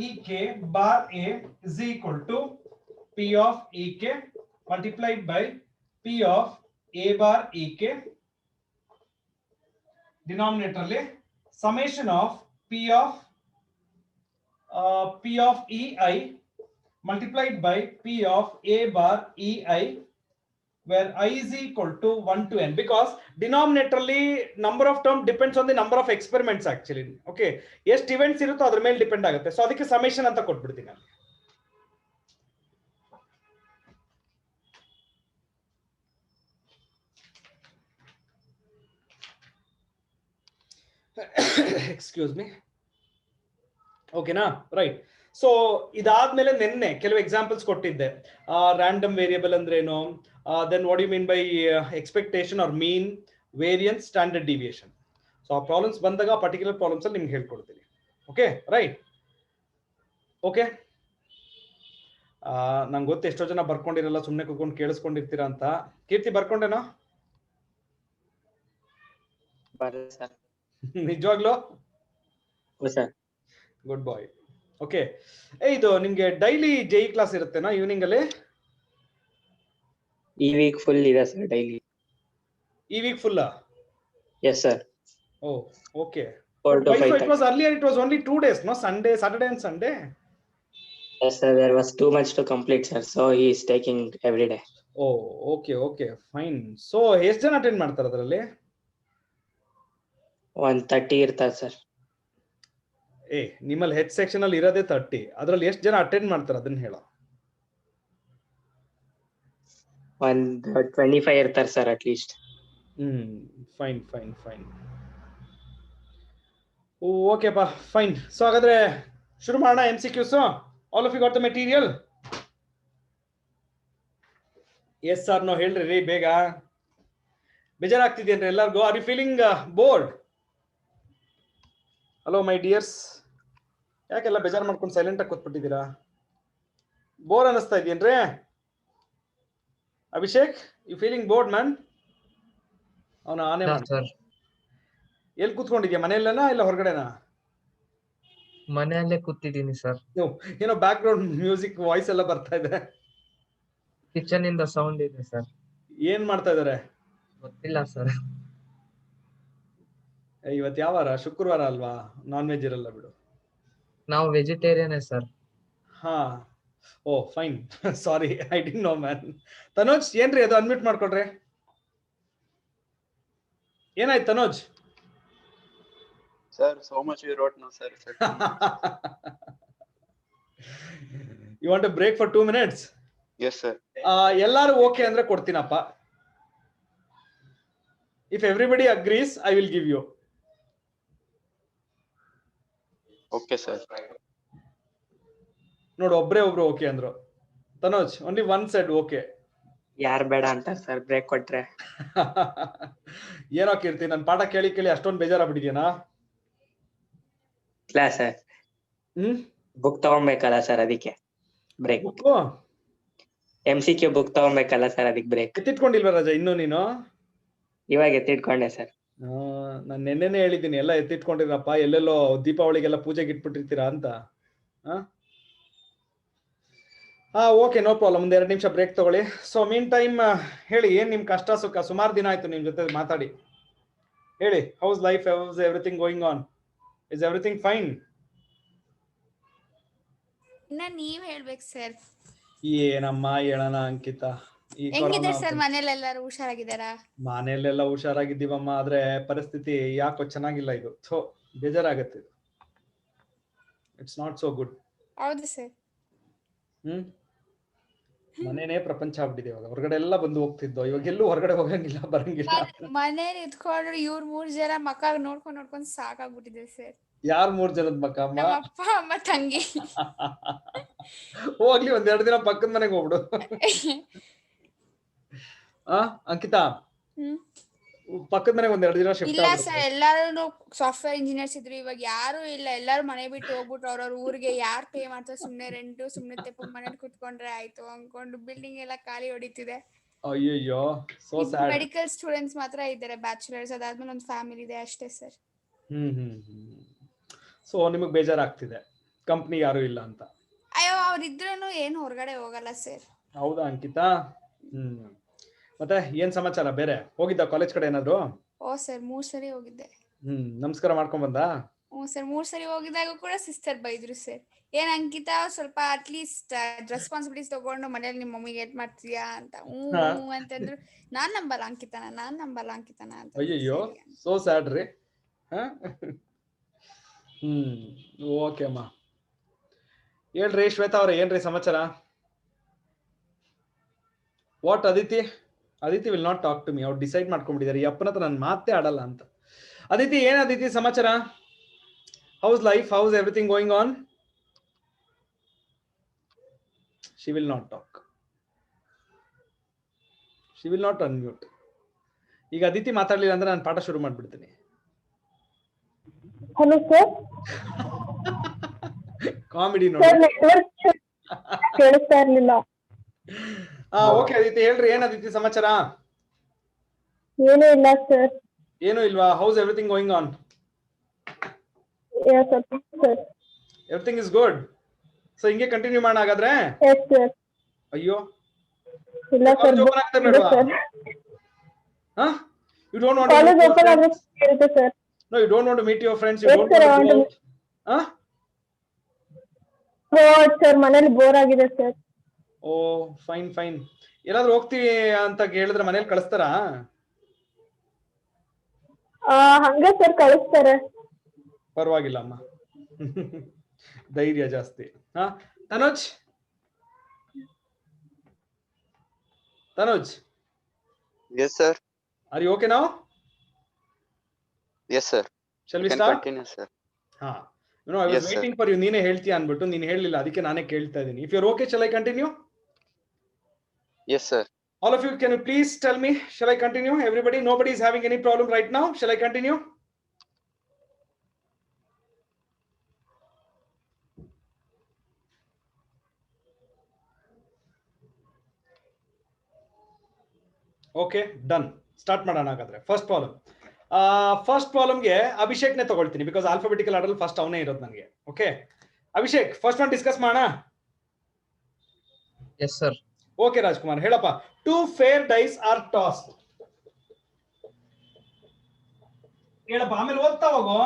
Speaker 1: ek bar A is equal to P of ek multiplied by P of A bar ek, denominator le summation of P of ei multiplied by P of A bar ei, where I is equal to 1 to n, because denominatorly number of term depends on the number of experiments actually. Okay, ಎಷ್ಟು events ಇರುತ್ತೋ ಅದ್ರ ಮೇಲೆ depend ಆಗುತ್ತೆ. So ಅದಕ್ಕೆ summation ಅಂತ ಕೊಟ್ಬಿಡ್ತೀನಿ ನಾನು. Excuse me. ಓಕೆನಾ, ರೈಟ್. ಸೊ ಇದಾದ್ಮೇಲೆ ನಿನ್ನೆ ಕೆಲವು ಎಕ್ಸಾಂಪಲ್ಸ್ ಕೊಟ್ಟಿದ್ದೆ. ರ್ಯಾಂಡಮ್ ವೇರಿಯಬಲ್ ಅಂದ್ರೆ ಏನು, then what you mean by expectation or mean, variance, standard deviation. So ಆ ಪ್ರಾಬ್ಲಮ್ಸ್ ಬಂದಾಗ ಪರ್ಟಿಕ್ಯುಲರ್ ಪ್ರಾಬ್ಲಮ್ಸ್ ಅಲ್ಲಿ ನಿಮ್ಗೆ ಹೇಳ್ಕೊಡ್ತೀನಿ. Okay, right. ಓಕೆ, ನಂಗೆ ಗೊತ್ತು ಎಷ್ಟೋ ಜನ ಬರ್ಕೊಂಡಿರಲ್ಲ, ಸುಮ್ಮನೆ ಕೂತ್ಕೊಂಡು ಕೇಳಿಸ್ಕೊಂಡಿರ್ತೀರಾ ಅಂತ. ಕೀರ್ತಿ ಬರ್ಕೊಂಡೇನೋ? ನಿಜವಾಗ್ಲೂ? ಗುಡ್ ಬಾಯ್. ಓಕೆ, ಇದು ನಿಮ್ಗೆ ಡೈಲಿ ಜೆಇ ಕ್ಲಾಸ್ ಇರುತ್ತೆನಾ ಈವ್ನಿಂಗ್ ಅಲ್ಲಿ?
Speaker 3: ಈ ವೀಕ್ ಫುಲ್ ಇದೆ ಸರ್ ಡೈಲಿ.
Speaker 1: ಈ week full?
Speaker 3: Yes sir.
Speaker 1: Oh, okay.
Speaker 3: 4 to 5.
Speaker 1: It was earlier, it was only 2 days, no? Sunday, Saturday and Sunday?
Speaker 3: Yes sir, there was too much to complete sir, so he is taking every day.
Speaker 1: Oh, okay, okay, fine. So ಎಷ್ಟು ಜನ attend ಮಾಡ್ತಾರೆ ಅದರಲ್ಲಿ?
Speaker 3: 130 ಇರ್ತಾರೆ sir.
Speaker 1: ನಿಮ್ಮಲ್ಲಿ ಹೆಚ್ section ಅಲ್ಲಿ ಇರೋದೇ 30, ಅದರಲ್ಲಿ ಎಷ್ಟು ಜನ ಅಟೆಂಡ್ ಮಾಡ್ತಾರೆ ಅದನ್ನ ಹೇಳೋ?
Speaker 3: 125 ಇರ್ತಾರೆ sir at least.
Speaker 1: Fine fine fine. ಓಕೆಪ್ಪ, ಫೈನ್. ಸೊ ಹಾಗಾದ್ರೆ ಶುರು ಮಾಡೋಣ MCQs. All of you got the material? Yes sir, no ಹೇಳ್ರಿ ರೀ ಬೇಗ. ಬೇಜಾರಾಗ್ತಿದೇನ್ರಿ ಎಲ್ಲರಿಗೂ? Are you feeling bored? Hello my dears, ಯಾಕೆಲ್ಲ ಬೇಜಾರು ಮಾಡ್ಕೊಂಡು ಸೈಲೆಂಟ್ ಆಗಿ ಕೂತ್ಬಿಟ್ಟಿದ್ದೀರಾ? ಬೋರ್ ಅನ್ನಿಸ್ತಾ ಇದೆಯೇನ್ರಿ? Abhishek, you feeling bored man? ಅವನ ಆನೆ
Speaker 4: ಸರ್.
Speaker 1: ಎಲ್ಲಿ ಕೂತ್ಕೊಂಡಿದ್ಯಾ, ಮನೆಯಲ್ಲೇನಾ ಇಲ್ಲ ಹೊರಗಡೆನಾ?
Speaker 4: ಮನೆಯಲ್ಲೇ ಕೂತಿದ್ದೀನಿ ಸರ್.
Speaker 1: ಏನೋ ಬ್ಯಾಕ್ ಗ್ರೌಂಡ್ ಮ್ಯೂಸಿಕ್ ವಾಯ್ಸ್ ಎಲ್ಲ ಬರ್ತಾ ಇದೆ.
Speaker 4: ಕಿಚನ್ ಇಂದ ಸೌಂಡ್ ಇದೆ ಸರ್.
Speaker 1: ಏನ್ ಮಾಡ್ತಾ ಇದಾರೆ
Speaker 4: ಗೊತ್ತಿಲ್ಲ ಸರ್.
Speaker 1: ಇವತ್ತು ಯಾವ ವಾರ? ಶುಕ್ರವಾರ ಅಲ್ವಾ? ನಾನ್ ವೆಜ್ ಇರಲ್ಲ ಬಿಡು.
Speaker 4: ನಾವು ವೆಜಿಟೇರಿಯನ್ ಸರ್.
Speaker 1: ಹಾ, oh fine. Sorry, I didn't know man. Tanoj ಏನ್ರಿ ಅದು? ಅನ್ಮ್ಯೂಟ್ ಮಾಡ್ಕೊಳ್ರಿ. ಏನಾಯ್ತು Tanoj?
Speaker 5: Sir, so much you wrote now, sir.
Speaker 1: You want a break for 2 minutes?
Speaker 5: Yes, sir.
Speaker 1: ಎಲ್ಲಾರು ಓಕೆ ಅಂದ್ರೆ ಕೊಡ್ತೀನಪ್ಪ. If everybody agrees, I will give you.
Speaker 5: Okay, sir.
Speaker 1: ನೋಡು, ಒಬ್ರು okay ಅಂದ್ರು. Tanoj only one said okay.
Speaker 3: ಯಾರು ಬೇಡ ಅಂತಾರೆ ಸರ್ ಬ್ರೇಕ್ ಕೊಟ್ರೆ?
Speaker 1: ಏನೋ ಕೀರ್ತಿ, ನನ್ ಪಾಠ ಕೇಳಿ ಕೇಳಿ ಅಷ್ಟೊಂದು ಬೇಜಾರಾಗ್ಬಿಟ್ಟಿದ್ಯಾನಾ?
Speaker 3: ಇಲ್ಲ ಸರ್, ಬುಕ್ ತಗೊಬೇಕಲ್ಲ ಸರ್, ಅದಕ್ಕೆ ಬ್ರೇಕ್. MCQ ಬುಕ್ ತಗೊಬೇಕಲ್ಲ ಸರ್, ಅದಕ್ಕೆ ಬ್ರೇಕ್.
Speaker 1: ಎತ್ತಿಟ್ಕೊಂಡಿಲ್ವ ರಾಜಾ ಇನ್ನು ನೀನು?
Speaker 3: ಇವಾಗ ಎತ್ತಿಟ್ಕೊಂಡೆ ಸರ್.
Speaker 1: ನಾನು ನೆನ್ನೆನೆ ಹೇಳಿದ್ದೀನಿ ಎಲ್ಲ ಎತ್ತಿಟ್ಕೊಂಡಿರಪ್ಪ, ಎಲ್ಲೆಲ್ಲೋ ದೀಪಾವಳಿಗೆಲ್ಲ ಪೂಜೆಗೆ ಇಟ್ಬಿಟ್ಟಿರ್ತೀರಾ ಅಂತ. Okay, no problem. ಒಂದ್ 2 ನಿಮಿಷ ಬ್ರೇಕ್ ತಗೊಳ್ಳಿ. ಸೊ ಮೀನ್ ಟೈಮ್ ಹೇಳಿ, ಏನ್ ನಿಮ್ ಕಷ್ಟ ಸುಖ? ಸುಮಾರು ದಿನ ಆಯ್ತು ನಿಮ್ ಜೊತೆ ಮಾತಾಡಿ. ಹೇಳಿ, house life, house everything going on? Is everything fine?
Speaker 2: ಇನ್ನ ನೀವ್ ಹೇಳ್ಬೇಕು ಸರ್.
Speaker 1: ಏನಮ್ಮ ಹೇಳೋಣ ಅಂಕಿತಾ?
Speaker 2: ಹೆಂಗಿದ್ದಾರೆ ಸರ್? ಮನೇಲೆಲ್ಲರೂ ಹುಷಾರಾಗಿದ್ದಾರಾ?
Speaker 1: ಮನೆಯಲ್ಲೆಲ್ಲ ಹುಷಾರಾಗಿದ್ದೀವಮ್ಮ, ಆದ್ರೆ ಪರಿಸ್ಥಿತಿ ಯಾಕೋ ಚೆನ್ನಾಗಿಲ್ಲ. ಇದು ಸೊ ಬೇಜಾರಾಗತ್ತೆ. ಇದು ಇಟ್ಸ್ ನಾಟ್ ಸೋ ಗುಡ್.
Speaker 2: ಹೌದು ಸರ್.
Speaker 1: ಮನೇನೇ ಪ್ರಪಂಚ ಆಗ್ಬಿಟ್ಟಿದೆ. ಇವಾಗ ಹೊರಗಡೆ ಎಲ್ಲ ಬಂದು ಹೋಗ್ತಿದ್ದೋ, ಇವಾಗ ಎಲ್ಲೂ ಹೊರಗಡೆ ಹೋಗಂಗಿಲ್ಲ, ಬರಂಗಿಲ್ಲ.
Speaker 2: ಮನೇಲಿ ಇದ್ಕೊಂಡ್ರು ಇವ್ರ 3 ಜನ ಮಕ್ಕ ನೋಡ್ಕೊಂಡ್ ಸಾಕಾಗ್ಬಿಟ್ಟಿದೆ ಸರ್.
Speaker 1: ಯಾರ್ 3 ಜನದ ಮಕ್ಕ? ಅಮ್ಮ,
Speaker 2: ನಮ್ಮ ಅಪ್ಪ, ಅಮ್ಮ, ತಂಗಿ.
Speaker 1: ಹೋಗ್ಲಿ, 1-2 ದಿನ ಪಕ್ಕದ ಮನೆಗೆ ಹೋಗ್ಬಿಡು. ಅಂಕಿತಾ, ಪಕ್ಕದ ಮನೆಗೆ ಒಂದ್ 2 ದಿನ ಶಿಫ್ಟ್
Speaker 2: ಇಲ್ಲ ಸರ್, ಎಲ್ಲಾರು ಸಾಫ್ಟ್ವೇರ್ ಇಂಜಿನಿಯರ್ಸ್ ಇದ್ರು, ಇವಾಗ ಯಾರು ಇಲ್ಲ, ಎಲ್ಲಾರು ಮನೆ ಬಿಟ್ಟು ಹೋಗ್ಬಿಟ್ರು ಅವ್ರವ್ರ ಊರಿಗೆ. ಯಾರು ಪೇ ಮಾಡ್ತಾರೆ? ಸುಮ್ನೆ ರೆಂಟು, ಸುಮ್ನೆ ತೆಪ್ಪ ಮನೇಲಿ ಕುತ್ಕೊಂಡ್ರೆ ಆಯ್ತು ಅನ್ಕೊಂಡು ಬಿಲ್ಡಿಂಗ್ ಎಲ್ಲ ಖಾಲಿ ಹೊಡಿತಿದೆ.
Speaker 1: ಅಯ್ಯಯ್ಯೋ, ಸೋ ಸ್ಯಾಡ್.
Speaker 2: ಮೆಡಿಕಲ್ ಸ್ಟೂಡೆಂಟ್ಸ್ ಮಾತ್ರ ಇದ್ದಾರೆ, ಬ್ಯಾಚುಲರ್ಸ್. ಅದಾದ್ಮೇಲೆ ಒಂದು ಫ್ಯಾಮಿಲಿ ಇದೆ ಅಷ್ಟೇ ಸರ್.
Speaker 1: ಸೊ ನಿಮಗ್ ಬೇಜಾರಾಗ್ತಿದೆ ಕಂಪ್ನಿ ಯಾರು ಇಲ್ಲ ಅಂತ?
Speaker 2: ಅಯ್ಯೋ, ಅವ್ರಿದ್ರೂ ಏನು ಹೊರಗಡೆ ಹೋಗಲ್ಲ ಸರ್.
Speaker 1: ಹೌದಾ ಅಂಕಿತಾ? ಮತ್ತೆ ಏನ್ ಸಮಾಚಾರ? ಬೇರೆ ಹೋಗಿದ್ದ ಕಾಲೇಜ್ ಕಡೆ ಏನಾದ್ರು?
Speaker 2: ಓ ಸರ್, 3 ಸರಿ ಹೋಗಿದ್ದೆ.
Speaker 1: ನಮಸ್ಕಾರ ಮಾಡ್ಕೊಂಡ್ ಬಂದ?
Speaker 2: ಹ್ಞೂ ಸರ್, 3 ಸರಿ ಹೋಗಿದಾಗ ಕೂಡ ಸಿಸ್ಟರ್ ಬೈದ್ರು ಸರ್. ಏನ್ ಅಂಕಿತಾ, ಸ್ವಲ್ಪ ಅಟ್ಲೀಸ್ಟ್ ರೆಸ್ಪಾನ್ಸಿಬಿಲಿಟೀಸ್ ತಗೊಂಡು ಮನೇಲಿ ನಿಮ್ಮ ಮಮ್ಮಿಗೆ ಹೆಲ್ಪ್ ಮಾಡ್ತೀಯಾ ಅಂತ. ಹ್ಞೂ ಅಂತಂದ್ರು. ನಾನ್ ನಂಬಲ್ಲ ಅಂಕಿತನ ಅಂತ.
Speaker 1: ಅಯ್ಯಯ್ಯೋ, ಸೋ ಸ್ಯಾಡ್ ರೀ. ಓಕೆ ಅಮ್ಮ. ಹೇಳ್ರಿ ಶ್ವೇತಾ ಅವ್ರೆ, ಏನ್ರಿ ಸಮಾಚಾರ? What Aditi will not talk to me. ಅವ್ರು ಡಿಸೈಡ್ ಮಾಡ್ಕೊಂಡ್ಬಿಟ್ಟಿದ್ದಾರೆ ಈ ಅಪ್ಪನ ಹತ್ರ ನಾನು ಮಾತೇ ಆಡಲ್ಲ ಅಂತ. ಅದಿತಿ, ಏನ್ ಅದಿತಿ ಸಮಾಚಾರ? House life? House everything going on? She will not talk. She will not unmute. ಈಗ ಅದಿತಿ ಮಾತಾಡ್ಲಿಲ್ಲ ಅಂದ್ರೆ ನಾನು ಪಾಠ ಶುರು ಮಾಡ್ಬಿಡ್ತೀನಿ.
Speaker 6: Hello sir.
Speaker 1: ಕಾಮಿಡಿ ನೋಡಿ.
Speaker 6: ಕೇಳಿಸ್ತಾ ಇರ್ಲಿಲ್ಲ.
Speaker 1: ಓಕೆ ಅದಿತಿ, ಹೇಳ್ರಿ ಏನ್ ಅದಿತಿ ಸಮಾಚಾರ?
Speaker 6: ಏನೂ ಇಲ್ಲ ಸರ್.
Speaker 1: ಏನು ಇಲ್ವಾ? House everything going on?
Speaker 6: Sir
Speaker 1: everything is good. So ಹಿಂಗೆ ಕಂಟಿನ್ಯೂ ಮಾಡೋಣ ಹಾಗಾದ್ರೆ?
Speaker 6: Yes sir.
Speaker 1: ಅಯ್ಯೋ,
Speaker 6: ಇಲ್ಲ sir.
Speaker 1: You don't want
Speaker 6: college
Speaker 1: to
Speaker 6: open ಆದ್ರೆ ಇರುತ್ತೆ sir.
Speaker 1: No, you don't want to meet your friends. You
Speaker 6: Yes,
Speaker 1: don't
Speaker 6: sir,
Speaker 1: want to
Speaker 6: I
Speaker 1: go
Speaker 6: want
Speaker 1: out.
Speaker 6: Sir, ಮನೇಲಿ bore ಆಗಿದೆ sir.
Speaker 1: ಓ, fine. ಎಲ್ಲಾದ್ರೂ ಹೋಗ್ತೀವಿ ಅಂತ ಹೇಳಿದ್ರೆ ಮನೇಲಿ ಕಳಿಸ್ತಾರಾ?
Speaker 6: ಹಂಗೆ ಸರ್, ಕಳಿಸ್ತಾರೆ.
Speaker 1: ಪರವಾಗಿಲ್ಲ ಅಮ್ಮ. ಧೈರ್ಯ ಜಾಸ್ತಿ. Tanuj?
Speaker 5: Yes, sir.
Speaker 1: Are you okay now?
Speaker 5: Yes, sir.
Speaker 1: Shall we
Speaker 5: Can
Speaker 1: start?
Speaker 5: continue, sir.
Speaker 1: I was
Speaker 5: Yes, sir.
Speaker 1: waiting for you. ನೀನೇ ಹೇಳ್ತೀಯ ಅನ್ಬಿಟ್ಟು ನೀನು ಹೇಳಿಲ್ಲ, ಅದಕ್ಕೆ ನಾನೇ ಕೇಳ್ತಾ ಇದ್ದೀನಿ. If you're okay, shall I continue?
Speaker 5: Yes, sir.
Speaker 1: All of you, can you please tell me, shall I continue? Everybody, nobody is having any problem right now. Shall I continue? Okay, done. Start ಮಾಡೋಣ ಹಾಗಾದ್ರೆ. First ಪ್ರಾಬ್ಲಮ್ಗೆ ಅಭಿಷೇಕ್ನೇ ತಗೊಳ್ತೀನಿ, because alphabetical order first ಅವನೇ ಇರೋದು ನನಗೆ. Okay Abhishek, first one discuss ಮಾಡೋಣ.
Speaker 4: Yes sir.
Speaker 1: Okay Rajkumar, ಹೇಳಪ್ಪ. 2 fair dice are tossed. ಹೇಳಪ್ಪ, ಆಮೇಲೆ ಓದ್ತಾ ಹೋಗೋ.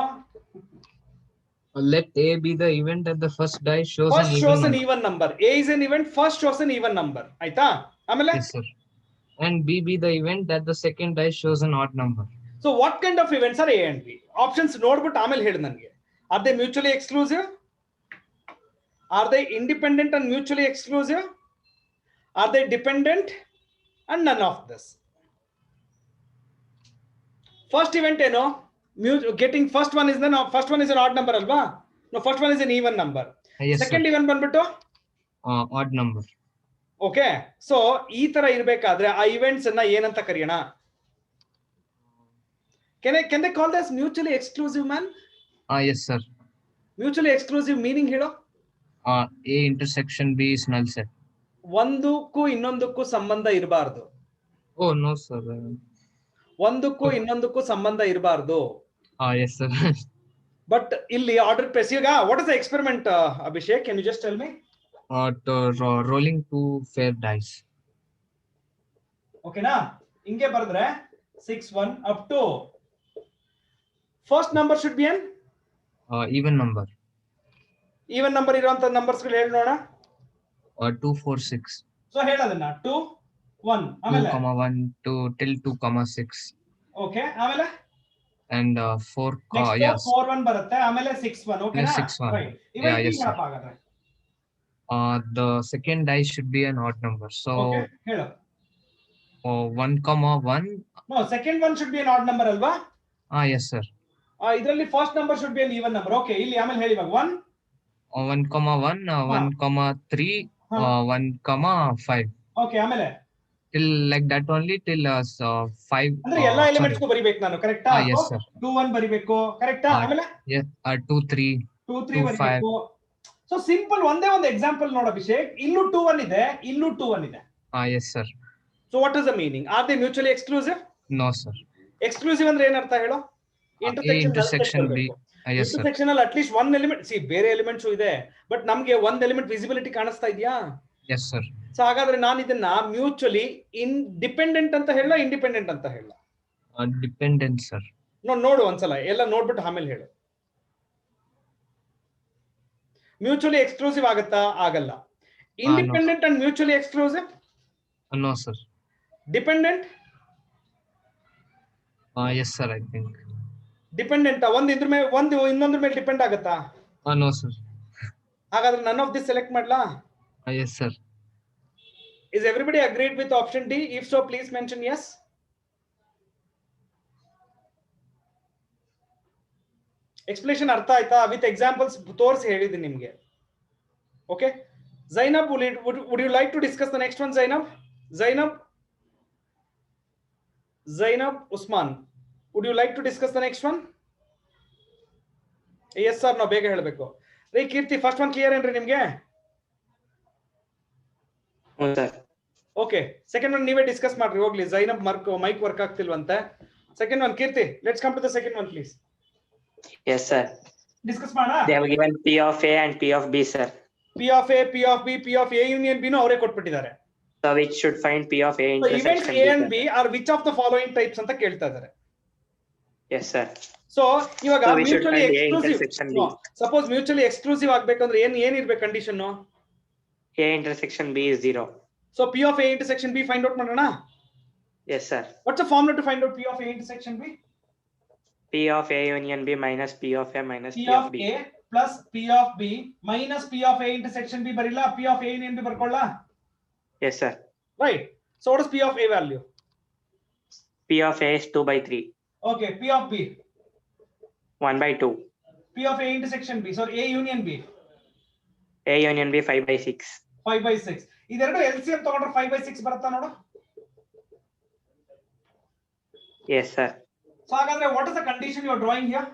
Speaker 4: Let A be the event that the first die shows
Speaker 1: First
Speaker 4: an
Speaker 1: shows
Speaker 4: even
Speaker 1: an
Speaker 4: number.
Speaker 1: even number. A is an event, first shows an even number. ಆಯ್ತಾ? ಆಮೇಲೆ
Speaker 4: Yes, sir. And B be the event that the second die shows an odd number.
Speaker 1: So what kind of events are A and B? Options ನೋಡ್ಬಿಟ್ಟು ಆಮೇಲೆ ಹೇಳಿ ನನಗೆ. Are they mutually exclusive? Are they independent and mutually exclusive? Are they dependent? And none of this. First event ಏನು? Getting first one is an odd number ಅಲ್ವಾ? No, first one is an even number.
Speaker 4: Yes,
Speaker 1: Second
Speaker 4: sir.
Speaker 1: event ಬಂದ್ಬಿಟ್ಟು
Speaker 4: Odd number.
Speaker 1: Okay. So ಈ ತರ ಇರ್ಬೇಕಾದ್ರೆ ಆ events ಅನ್ನ ಏನಂತ ಕರೆಯೋಣ? Can they call this mutually exclusive, man?
Speaker 4: Yes, sir.
Speaker 1: Mutually exclusive meaning ಹೇಳೋ?
Speaker 4: A intersection B is null set.
Speaker 1: ಒಂದಕ್ಕೂ ಇನ್ನೊಂದಕ್ಕೂ ಸಂಬಂಧ ಇರಬಾರ್ದು.
Speaker 4: Oh no, sir.
Speaker 1: ಒಂದಕ್ಕೂ ಇನ್ನೊಂದಕ್ಕೂ ಸಂಬಂಧ ಇರಬಾರ್ದು.
Speaker 4: Yes, sir.
Speaker 1: ಬಟ್ ಇಲ್ಲಿ ಆರ್ಡರ್ ಪ್ರೆಸ್. ಈಗ what is the experiment, Abhishek? Can you just tell me?
Speaker 4: Rolling 2 fair dice.
Speaker 1: ಓಕೆನಾ? ಹಿಂಗೆ ಬರೆದ್ರೆ 6 1 up to first number should be an
Speaker 4: Even number.
Speaker 1: even number ಇರುವಂತ numbers ಗಳು ಹೇಳಿ ನೋಡೋಣ.
Speaker 4: 2 4 6.
Speaker 1: ಸೊ ಹೇಳೋದನ್ನ 2 1 ಆಮೇಲೆ
Speaker 4: 2 1 2 till 2 6.
Speaker 1: ಓಕೆ, ಆಮೇಲೆ
Speaker 4: And 4 yes.
Speaker 1: 4 1 ಬರುತ್ತೆ, ಆಮೇಲೆ 6 1. ಓಕೆನಾ?
Speaker 4: 6 1.
Speaker 1: Right.
Speaker 4: Yeah, yes, sir.
Speaker 1: ಹಾಗಾದ್ರೆ
Speaker 4: The second dice should be an odd number. So
Speaker 1: okay, ಹೇಳು.
Speaker 4: 1 1.
Speaker 1: No, second one should be an odd number ಅಲ್ವಾ?
Speaker 4: Yes, sir.
Speaker 1: ಇದರಲ್ಲಿ first number should be an even number. Okay, ಇಲ್ಲಿ ಆಮೇಲೆ ಹೇಳಿ ಇವಾಗ 1
Speaker 4: 1 1 1 3 1 5.
Speaker 1: Okay, ಆಮೇಲೆ
Speaker 4: till like that only till 5.
Speaker 1: ಅಂದ್ರೆ ಎಲ್ಲಾ ಎಲಿಮೆಂಟ್ಸ್ ಬರಿಬೇಕು ನಾನು, ಕರೆಕ್ಟಾ?
Speaker 4: Yes sir.
Speaker 1: 2 1 ಬರಿಬೇಕು, ಕರೆಕ್ಟಾ? ಆಮೇಲೆ
Speaker 4: 2 3
Speaker 1: 2 3
Speaker 4: 2 5.
Speaker 1: ಬರಿಬೇಕು. ಸೊ ಸಿಂಪಲ್ ಒಂದೇ ಒಂದು ಎಕ್ಸಾಂಪಲ್ ನೋಡ ಅಭಿಷೇಕ್, ಇಲ್ಲೂ 2 1 ಇದೆ, ಇಲ್ಲೂ 2 1 ಇದೆ.
Speaker 4: Yes sir.
Speaker 1: So what is the meaning? Are they mutually exclusive?
Speaker 4: No sir.
Speaker 1: Exclusive ಅಂದ್ರೆ ಏನರ್ಥ ಹೇಳು?
Speaker 4: intersection B. Yes sir.
Speaker 1: Intersection ಅಲ್ಲಿ ಅಟ್ಲೀಸ್ಟ್ ಒನ್ ಎಲಿಮೆಂಟ್, ಸಿ ಬೇರೆ ಎಲಿಮೆಂಟ್ಸ್ ಇದೆ, ಬಟ್ ನಮ್ಗೆ ಒಂದ್ ಎಲಿಮೆಂಟ್ ವಿಸಿಬಿಲಿಟಿ ಕಾಣಿಸ್ತಾ ಇದೆಯಾ?
Speaker 4: Yes sir.
Speaker 1: ಸೊ ಹಾಗಾದ್ರೆ ನಾನು ಇದನ್ನ ಮ್ಯೂಚುವಲಿ ಡಿಪೆಂಡೆಂಟ್ ಅಂತ ಹೇಳ, ಇಂಡಿಪೆಂಡೆಂಟ್ ಅಂತ ಹೇಳ?
Speaker 4: Dependent sir.
Speaker 1: ನೋಡು ಒಂದ್ಸಲ ಎಲ್ಲ ನೋಡ್ಬಿಟ್ಟು ಆಮೇಲೆ ಹೇಳು. ಮ್ಯೂಚುವಲಿ ಎಕ್ಸ್ಕ್ಲೂಸಿವ್ ಆಗತ್ತಾ? ಆಗಲ್ಲ. Independent and mutually exclusive?
Speaker 4: No sir.
Speaker 1: Dependent?
Speaker 4: Yes sir, I think.
Speaker 1: Dependent ಒಂದ್ ಇದ್ರ ಮೇಲೆ ಒಂದು ಇನ್ನೊಂದ್ರ ಮೇಲೆ ಡಿಪೆಂಡ್ ಆಗತ್ತಾ?
Speaker 4: No sir.
Speaker 1: ಹಾಗಾದ್ರೆ ನನ್ ಆಫ್ ದಿಸ್ ಸೆಲೆಕ್ಟ್ ಮಾಡ್ಲಾ?
Speaker 4: Yes sir.
Speaker 1: Is everybody agreed with option D? If so, please mention yes. Explanation ಅರ್ಥ ಆಯ್ತಾ? ವಿತ್ ಎಕ್ಸಾಂಪಲ್ಸ್ ತೋರಿಸಿ ಹೇಳಿದ್ದೀನಿ ನಿಮ್ಗೆ. Okay Zainab, would you like to discuss the next one? Zainab Usman, would you like to discuss the next one? Yes sir, no, ಬೇಗ ಹೇಳಬೇಕು. ರೀ ಕೀರ್ತಿ, first one clear ಏನ್ರಿ ನಿಮ್ಗೆ? ಓಕೆ, ಸೆಕೆಂಡ್ ಒನ್ ನೀವೇ discuss ಮಾಡ್ರಿ ಹೋಗ್ಲಿ. ಜೈನಬ್ ಮೈಕ್ ವರ್ಕ್ ಆಗ್ತಿಲ್ವಂತೆ. Second one Keerthi, let's come to the second one please.
Speaker 3: Yes sir.
Speaker 1: Discuss ಮಾಡೋಣ.
Speaker 3: They have given P of A and P of B sir.
Speaker 1: P of A, P of B, P of A union B ನು ಅವರೇ ಕೊಟ್ಬಿಟ್ಟಿದ್ದಾರೆ.
Speaker 3: So which should find P of A
Speaker 1: So events
Speaker 3: intersection
Speaker 1: A
Speaker 3: B,
Speaker 1: and
Speaker 3: sir.
Speaker 1: B are which of the following types ಅಂತ ಕೇಳ್ತಾ ಇದ್ದಾರೆ.
Speaker 3: Yes sir.
Speaker 1: So ಇವಾಗ
Speaker 3: So we should
Speaker 1: mutually
Speaker 3: find A
Speaker 1: exclusive,
Speaker 3: intersection B.
Speaker 1: Suppose mutually exclusive ಆಗ್ಬೇಕಂದ್ರೆ ಏನ್ ಇರ್ಬೇಕು condition?
Speaker 3: A intersection B is 0.
Speaker 1: So P of A intersection B find out ಮಾಡೋಣ.
Speaker 3: Yes sir.
Speaker 1: What's the formula to find out P of A intersection B?
Speaker 3: P of A union B minus P of A minus
Speaker 1: P
Speaker 3: P
Speaker 1: of
Speaker 3: of B.
Speaker 1: A plus P of B minus P of A intersection B ಬರಿಲ್ಲ, P of A union B ಬರ್ಕೊಳ್ಳ?
Speaker 3: Yes sir.
Speaker 1: Right. So what is P of A value?
Speaker 3: P of A is 2/3.
Speaker 1: Okay, P of B?
Speaker 3: 1/2.
Speaker 1: P of A intersection B, sorry, A union B?
Speaker 3: A union B 5/6.
Speaker 1: 5/6. ಇದೆರಡು LCM ತಗೊಂಡ್ರೆ 5/6 ಬರುತ್ತಾ ನೋಡು?
Speaker 3: Yes sir.
Speaker 1: So ಹಾಗಾದ್ರೆ what is the condition you are drawing here?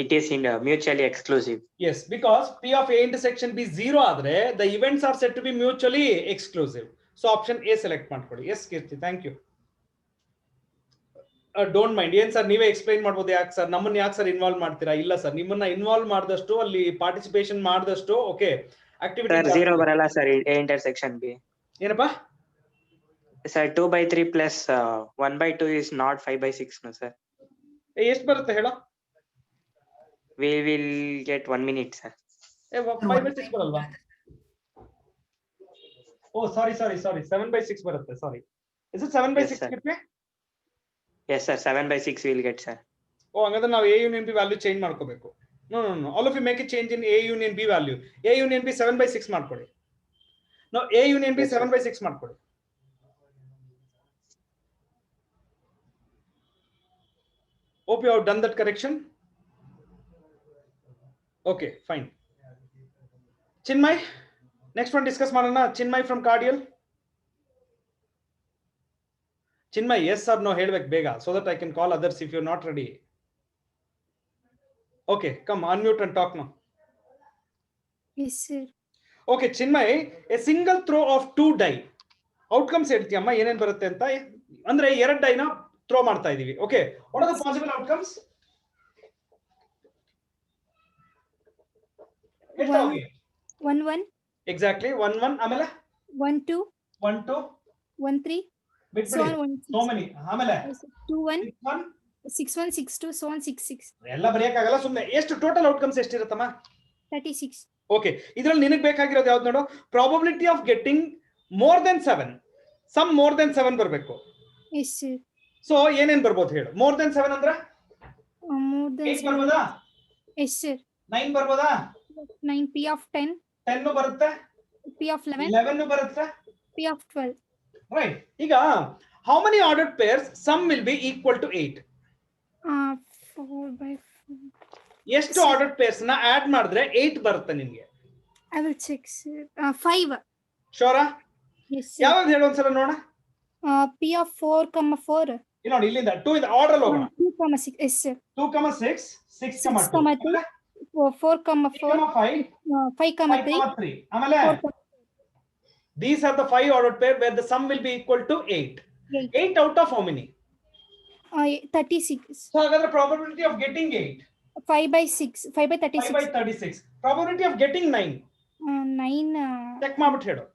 Speaker 3: It is in mutually exclusive.
Speaker 1: Yes, because P of A intersection B 0 ಆದ್ರೆ the events are said to be mutually exclusive. So option A select ಮಾಡ್ಕೊಳ್ಳಿ. Yes Keerthi, thank you. Don't mind. ಏನ್ sir ನೀವೇ explain ಮಾಡ್ಬೋದು. ಯಾಕೆ sir ನಮ್ಮನ್ನ ಯಾಕೆ sir involve ಮಾಡ್ತೀರಾ? ಇಲ್ಲ ಸರ್, ನಿಮ್ಮನ್ನ ಇನ್ವಾಲ್ವ್ ಮಾಡಿದಷ್ಟು, ಅಲ್ಲಿ ಪಾರ್ಟಿಸಿಪೇಷನ್ ಮಾಡಿದಷ್ಟು ಓಕೆ ಆಕ್ಟಿವಿಟಿ
Speaker 3: 0 ಬರಲ್ಲ ಸರ್ A intersection B.
Speaker 1: ಏನಪ್ಪಾ
Speaker 3: Sir 2/3 plus 1/2 is not 5/6 no sir.
Speaker 1: ಎಷ್ಟು ಬರುತ್ತೆ ಹೇಳ?
Speaker 3: We will get 1 minute sir.
Speaker 1: 5/6 ಬರಲ್ವಾ? ಓ ಸಾರಿ 7/6 ಬರುತ್ತೆ. Sorry, is it 7/6 Keerthi?
Speaker 3: Yes sir, 7/6 we will get sir.
Speaker 1: Oh ಹಂಗಾದ್ರೆ ನಾವು A union B value change ಮಾಡ್ಕೋಬೇಕು. No all of you make it change in A union B value. A union B 7/6 ಮಾಡ್ಕೊಳ್ಳಿ. No A union B 7/6 ಮಾಡ್ಕೊಳ್ಳಿ. Hope you have done that correction. Okay, fine. Chinmay, next one discuss ಮಾಡೋಣ. Chinmay from Cardial. Chinmay, yes or no ಹೇಳ್ಬೇಕು ಬೇಗ, so that I can call others if you're not ready. Okay, come unmute and talk now.
Speaker 2: Yes sir.
Speaker 1: Okay, Chinmay, a single throw of 2 die. Outcomes ಹೇಳ್ತೀಯಮ್ಮ ಏನೇನ್ ಬರುತ್ತೆ ಅಂತ. ಅಂದ್ರೆ 2 ಡೈನ throw ಮಾಡ್ತಾ ಇದೀವಿ. Okay, what are the possible outcomes?
Speaker 2: 1 1.
Speaker 1: Exactly 1 1. ಆಮೇಲೆ
Speaker 2: 1 2.
Speaker 1: 1 2.
Speaker 2: 1 3. So on 1
Speaker 1: so many. ಆಮೇಲೆ
Speaker 2: 2 1.
Speaker 1: 6 1.
Speaker 2: 6 1 6 2 so on 6 6.
Speaker 1: ಎಲ್ಲ ಬರೆಯಕ್ಕಾಗಲ್ಲ, ಸುಮ್ಮನೆ. ಎಷ್ಟು ಟೋಟಲ್ ಔಟ್ಕಮ್ಸ್ ಎಷ್ಟಿರುತ್ತಮ್ಮ?
Speaker 2: 36.
Speaker 1: ಓಕೆ, ಇದ್ರಲ್ಲಿ ನಿನಗೆ ಬೇಕಾಗಿರೋದು ಯಾವ್ದು ನೋಡು? Probability of getting more than 7, sum more than 7 ಬರಬೇಕು.
Speaker 2: Yes sir.
Speaker 1: ಸೊ ಏನೇನ್ ಬರ್ಬೋದು ಹೇಳು? ಮೋರ್ ದೆನ್ 7 ಅಂದ್ರೆ
Speaker 2: More than
Speaker 1: 8 ಬರ್ಬೋದಾ?
Speaker 2: Yes sir.
Speaker 1: 9 ಬರ್ಬೋದಾ?
Speaker 2: 9 P of 10.
Speaker 1: 10 ಬರುತ್ತೆ.
Speaker 2: P of 11.
Speaker 1: 11 ಬರುತ್ತೆ.
Speaker 2: P of 12.
Speaker 1: ರೈಟ್. ಈಗ how many ordered pairs sum will be equal to 8?
Speaker 2: 4/4.
Speaker 1: ಎಷ್ಟು ಆರ್ಡರ್ಡ್ ಪೇರ್ಸ್ ನ ಆಡ್ ಮಾಡಿದ್ರೆ 8 ಬರುತ್ತೆ ನಿಮಗೆ?
Speaker 2: I will check, sir. 5.
Speaker 1: ಶೋರಾ?
Speaker 2: Yes, sir.
Speaker 1: ಯಾವ್ದು ಹೇಳು ಒಂದ್ಸಲ ನೋಡ.
Speaker 2: P of 4,4.
Speaker 1: ಇಲ್ಲಿ ನೋಡಿ, ಇಲ್ಲಿಂದ 2 ಇಂದ ಆರ್ಡರ್ ಹೋಗೋಣ.
Speaker 2: 2,6. Yes, sir.
Speaker 1: 2,6, 6,2,
Speaker 2: 6,2, 4,4,
Speaker 1: 5,
Speaker 2: 5,3.
Speaker 1: 5,3. ಆಮೇಲೆ these are the 5 ordered pair where the sum will be equal to 8. 8 out of how many?
Speaker 2: 36.
Speaker 1: So hagadre probability of getting 8.
Speaker 2: 5 by 6. 5 by 36.
Speaker 1: 5 by 36. Probability of getting 9.
Speaker 2: 9.
Speaker 1: Check ಮಾಡ್ಬಿಟ್ಟು ಹೇಳು.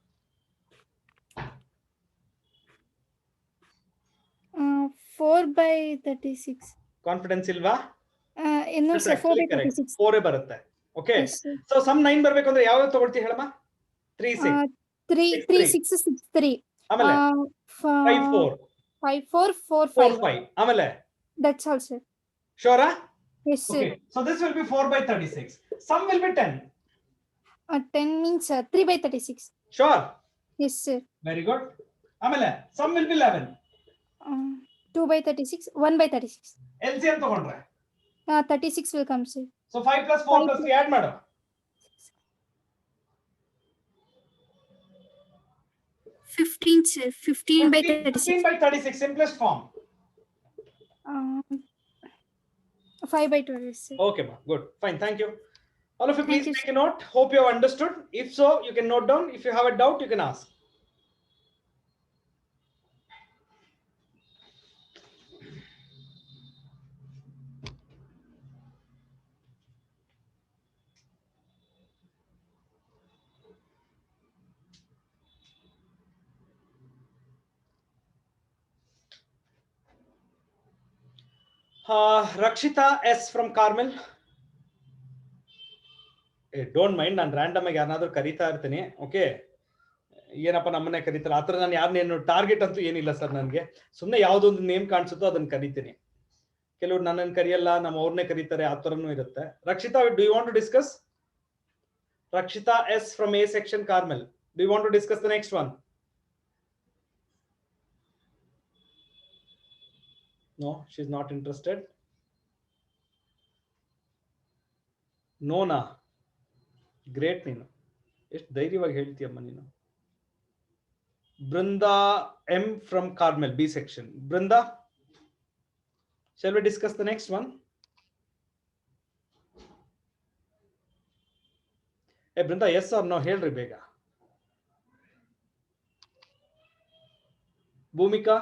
Speaker 2: 4 by 36.
Speaker 1: Confidence ಇಲ್ವಾ?
Speaker 2: No, sir. 4 by 36.
Speaker 1: 4 ಬರುತ್ತೆ. Okay.
Speaker 2: Yes, sir.
Speaker 1: So sum 9 ಬರಬೇಕು ಅಂದ್ರೆ ಯಾವ ತಗೊಳ್ತೀಯ ಹೇಳಮ್ಮ? 3 6.
Speaker 2: 3 6 6 3.
Speaker 1: ಆಮೇಲೆ 5 4.
Speaker 2: 5 4 4
Speaker 1: 4
Speaker 2: 5.
Speaker 1: 5. ಆಮೇಲೆ
Speaker 2: That's all, sir.
Speaker 1: ಶೋರಾ?
Speaker 2: Yes, sir.
Speaker 1: Okay. So this will be 4 by 36. Sum will be 10.
Speaker 2: 10 means 3 by 36.
Speaker 1: Sure.
Speaker 2: Yes, sir.
Speaker 1: Very good. ಆಮೇಲೆ sum will be 11.
Speaker 2: 2 by 36. 1 by 36.
Speaker 1: LCM ತಗೊಂಡ್ರೆ
Speaker 2: 36 will come, sir.
Speaker 1: so 5 plus 4 plus 3 add ಮಾಡು.
Speaker 2: 15, sir. 15 by 36.
Speaker 1: 15 by 36 simplest form.
Speaker 2: 5 by 12, yes, sir.
Speaker 1: Okay, ma. Good. Fine. Thank you. All of you, please
Speaker 2: Thank you,
Speaker 1: take a note. Hope you have understood. If so, you can note down. If you have a doubt, you can ask. Rakshita S from Carmel. Don't mind, ನಾನು random ಆಗಿ ಯಾರನ್ನಾದ್ರೂ ಕರೀತಾ ಇರ್ತೀನಿ. Okay, ಏನಪ್ಪ ನಮ್ಮನ್ನೇ ಕರೀತಾರೆ ಆ ಥರ ನಾನು ಯಾರನ್ನೇನು ಟಾರ್ಗೆಟ್ ಅಂತೂ ಏನಿಲ್ಲ ಸರ್. ನನಗೆ ಸುಮ್ಮನೆ ಯಾವುದೊಂದು ನೇಮ್ ಕಾಣಿಸುತ್ತೋ ಅದನ್ನು ಕರಿತೀನಿ. ಕೆಲವ್ರು ನನ್ನನ್ನು ಕರೆಯಲ್ಲ, ನಮ್ಮ ಅವ್ರನ್ನೇ ಕರೀತಾರೆ, ಆ ಥರನೂ ಇರುತ್ತೆ. Rakshitha, do you want to discuss? Rakshitha S from A section Carmel, do you want to discuss the next one? No, she's not interested. ನೋನಾ, ಗ್ರೇಟ್. ನೀನು ಎಷ್ಟು ಧೈರ್ಯವಾಗಿ ಹೇಳ್ತೀಯಮ್ಮ ನೀನು. Brunda M from Carmel B section. Brunda, shall we discuss the next one? Brunda, yes or no ಹೇಳ್ರಿ ಬೇಗ. Bhoomika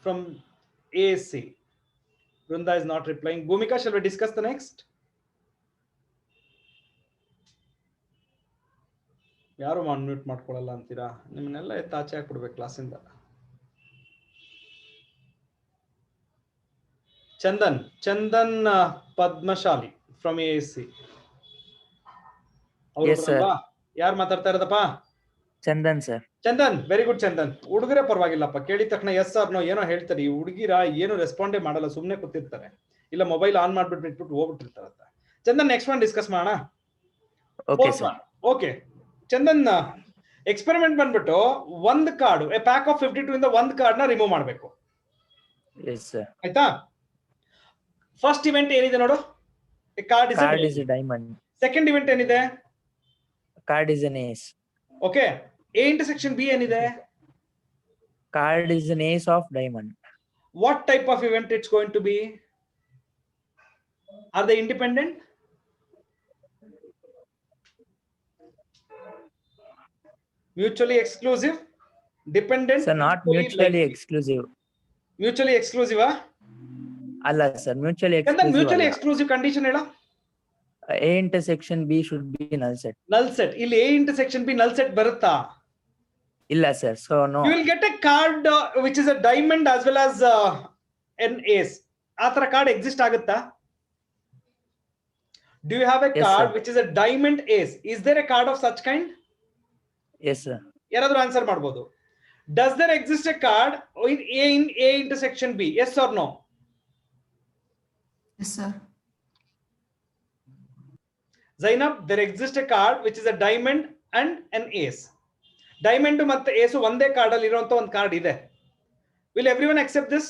Speaker 1: from ASC. Brunda is not replying. Bhumika, shall we discuss the next? ಯಾರು unmute ಮಾಡ್ಕೊಳ್ಳಲ್ಲ ಅಂತೀರಾ? ನಿಮ್ಮನ್ನೆಲ್ಲ ಎತ್ತಾಚೆ ಹಾಕ್ಬಿಡ್ಬೇಕು ಕ್ಲಾಸಿಂದ. Chandan Padmashali from ASC. ಯಾರು ಮಾತಾಡ್ತಾ ಇರೋದಪ್ಪ?
Speaker 7: Chandan sir.
Speaker 1: Chandan, very good Chandan. ಹುಡುಗರೇ ಪರವಾಗಿಲ್ಲಪ್ಪ, ಕೇಳಿದ ತಕ್ಷಣ ಎಸ್ ಆರ್ ನೋ ಏನೋ ಹೇಳ್ತಾರೆ. ಈ ಹುಡುಗಿರ ಏನು ರೆಸ್ಪಾಂಡೇ ಮಾಡಲ್ಲ, ಸುಮ್ಮನೆ ಕೂತಿರ್ತಾರೆ, ಇಲ್ಲ ಮೊಬೈಲ್ ಆನ್ ಮಾಡ್ಬಿಟ್ಟು ಬಿಟ್ಬಿಟ್ಟು ಹೋಗ್ಬಿಟ್ಟಿರ್ತಾರಂತ. ಚಂದನ್, ನೆಕ್ಸ್ಟ್ ಒನ್ ಡಿಸ್ಕಸ್ ಮಾಡೋಣ. ಓಕೆ ಚಂದನ್, ಎಕ್ಸ್ಪೆರಿಮೆಂಟ್ ಬಂದ್ಬಿಟ್ಟು ಒಂದು ಕಾರ್ಡ್, ಎ ಪ್ಯಾಕ್ ಆಫ್ 52 ಇಂದ ಒಂದು ಕಾರ್ಡ್ ನ ರಿಮೂವ್ ಮಾಡಬೇಕು. ಆಯ್ತಾ? ಫಸ್ಟ್ ಇವೆಂಟ್ ಏನಿದೆ ನೋಡು, card is a
Speaker 7: diamond.
Speaker 1: Second event ಏನಿದೆ?
Speaker 7: Card is an ace.
Speaker 1: Okay, A intersection B ಏನಿದೆ?
Speaker 7: Card is an ace of diamond.
Speaker 1: What type of event it's going to be? Are they independent? Mutually exclusive? Dependent?
Speaker 7: Sir, not mutually exclusive.
Speaker 1: Mutually exclusive, ah?
Speaker 7: Allah, sir, mutually exclusive.
Speaker 1: And then mutually exclusive condition ela?
Speaker 7: A intersection B should be null set.
Speaker 1: Null set. Illi A intersection B null set barutta?
Speaker 7: Illa sir, so no.
Speaker 1: You will get a card which is a diamond as well as an ace. Athara card exist agutta? Do you have a card which is a diamond ace? Is there a card of such kind?
Speaker 7: Yes sir.
Speaker 1: Yaradru answer madbodu. Does there exist a card in A intersection B? Yes or no?
Speaker 8: Yes sir.
Speaker 1: Zainab, there exists a card which is a diamond and an ace. Diamond ಮತ್ತೆ ace ಒಂದೇ card ಅಲ್ಲಿ ಇರುವಂತ ಒಂದು card ಇದೆ. Will everyone accept this?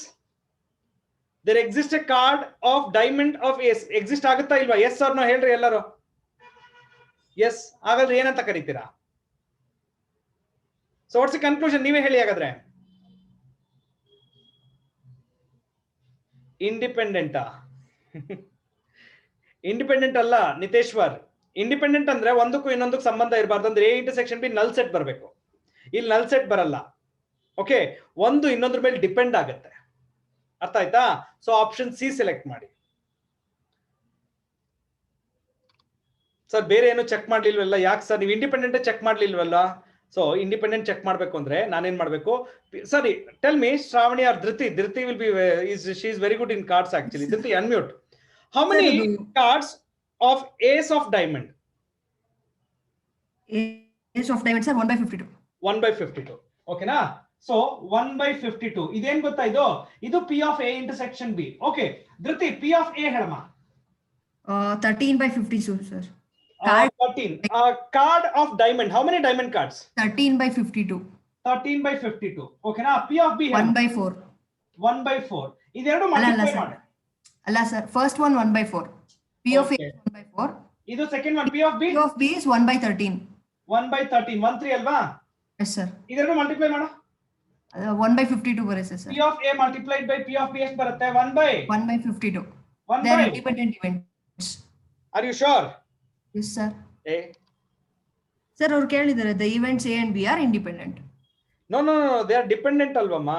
Speaker 1: There exists a card of diamond of ace. Exist ಆಗುತ್ತಾ ಇಲ್ವಾ? Yes or no ಹೇಳ್ರಿ ಎಲ್ಲರೂ. ಎಸ್, ಹಾಗಾದ್ರೆ ಏನಂತ ಕರಿತೀರಾ? So what's the conclusion? ನೀವೇ ಹೇಳಿ ಹಾಗಾದ್ರೆ. ಇಂಡಿಪೆಂಡೆಂಟಾ? ಇಂಡಿಪೆಂಡೆಂಟ್ ಅಲ್ಲ ನಿತೇಶ್ವರ್. ಇಂಡಿಪೆಂಡೆಂಟ್ ಅಂದ್ರೆ ಒಂದಕ್ಕೂ ಇನ್ನೊಂದಕ್ಕೂ ಸಂಬಂಧ ಇರಬಾರ್ದು. ಅಂದ್ರೆ ಎ ಇಂಟು ಸೆಕ್ಷನ್ ಬಿ ನಲ್ ಸೆಟ್ ಬರಬೇಕು. ಇಲ್ಲಿ ನಲ್ ಸೆಟ್ ಬರಲ್ಲ. ಓಕೆ, ಒಂದು ಇನ್ನೊಂದ್ರ ಮೇಲೆ ಡಿಪೆಂಡ್ ಆಗುತ್ತೆ. ಅರ್ಥ ಆಯ್ತಾ? ಸೊ ಆಪ್ಷನ್ ಸಿ ಸೆಲೆಕ್ಟ್ ಮಾಡಿ. ಸರ್ ಬೇರೆ ಏನು ಚೆಕ್ ಮಾಡ್ಲಿಲ್ವಲ್ಲ? ಯಾಕೆ ಸರ್ ನೀವು ಇಂಡಿಪೆಂಡೆಂಟ್ ಚೆಕ್ ಮಾಡ್ಲಿಲ್ವಲ್ಲ? ಸೊ ಇಂಡಿಪೆಂಡೆಂಟ್ ಚೆಕ್ ಮಾಡ್ಬೇಕು ಅಂದ್ರೆ ನಾನೇನ್ ಮಾಡ್ಬೇಕು? ಸರಿ, tell me Shravani or Dhriti. Dhriti will be she is very good in cards actually. Dhriti unmute. How many cards of ace of diamond?
Speaker 8: Ace of diamonds are 1/52.
Speaker 1: 1/52. ಓಕೆನಾ? ಸೊ 1/52 ಇದೇನ್ ಗೊತ್ತಾ? ಇದು P of A intersection B. Okay Dhriti, P of A ಹೇಳಮ್ಮ.
Speaker 8: 13/52, sir.
Speaker 1: 13. Card of diamond. How many diamond cards?
Speaker 8: 13/52.
Speaker 1: 13/52. ಓಕೆನಾ? P of B
Speaker 8: 1/4.
Speaker 1: 1/4. ಇದೆರಡು multiply ಮಾಡಿ.
Speaker 8: ಅಲ್ಲ sir, first one 1/4. P of A is 1/4.
Speaker 1: ಇದು second one. P of B?
Speaker 8: P of B is 1/13.
Speaker 1: 1/13. 1/3 ಅಲ್ವಾ?
Speaker 8: Yes sir.
Speaker 1: ಇದೆರಡು multiply ಮಾಡು.
Speaker 8: 1/52 ಬರುತ್ತೆ sir.
Speaker 1: P of A multiplied by P of B ಎಷ್ಟು ಬರುತ್ತೆ?
Speaker 8: 1/52. They are independent events.
Speaker 1: Are you sure?
Speaker 8: Yes sir.
Speaker 1: A.
Speaker 8: Sir, ಅವ್ರು ಕೇಳಿದ್ದಾರೆ the events A and B are independent.
Speaker 1: No, they are dependent ಅಲ್ವಮ್ಮ.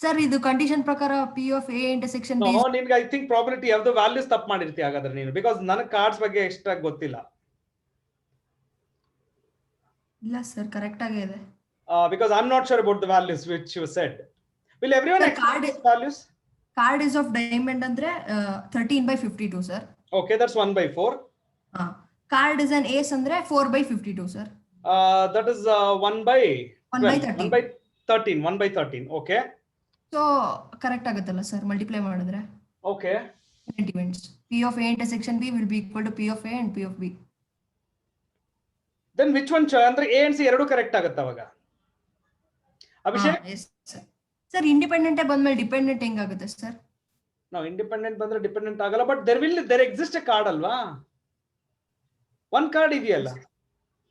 Speaker 8: Sir ಇದು condition ಪ್ರಕಾರ P of A intersection B.
Speaker 1: No, ನಿನ್ಗೆ I think probability of the values ತಪ್ಪು ಮಾಡಿರ್ತೀಯ ಹಾಗಾದ್ರೆ ನೀನು. ಬಿಕಾಸ್ ನನಗೆ ಕಾರ್ಡ್ಸ್ ಬಗ್ಗೆ ಎಕ್ಸ್ಟ್ರಾ ಗೊತ್ತಿಲ್ಲ.
Speaker 8: ಇಲ್ಲ ಸರ್, ಕರೆಕ್ಟ್ ಆಗೇ ಇದೆ.
Speaker 1: Because I'm not sure about the values which you said. Will everyone explain these values?
Speaker 8: Card is of diamond ಅಂದ್ರೆ 13/52 sir.
Speaker 1: Okay, that's 1/4.
Speaker 8: Card is an ace ಅಂದ್ರೆ 4/52 sir.
Speaker 1: That is 1/13. 1/13. Okay.
Speaker 8: So correct ಆಗುತ್ತಲ್ಲ sir multiply ಮಾಡಿದ್ರೆ?
Speaker 1: Okay.
Speaker 8: Events. P of A intersection B will be equal to P of A and P of B.
Speaker 1: Then which one ಅಂದ್ರೆ A and C ಎರಡು correct ಆಗುತ್ತೆ ಅವಾಗ? Abhishek?
Speaker 8: Sir independent ಬಂದ್ಮೇಲೆ dependent ಹೆಂಗಾಗುತ್ತೆ sir?
Speaker 1: ನಾವು independent ಬಂದ್ರೆ dependent ಆಗಲ್ಲ. But there exists a card ಅಲ್ವಾ? one card ಇದೆಯಲ್ಲ?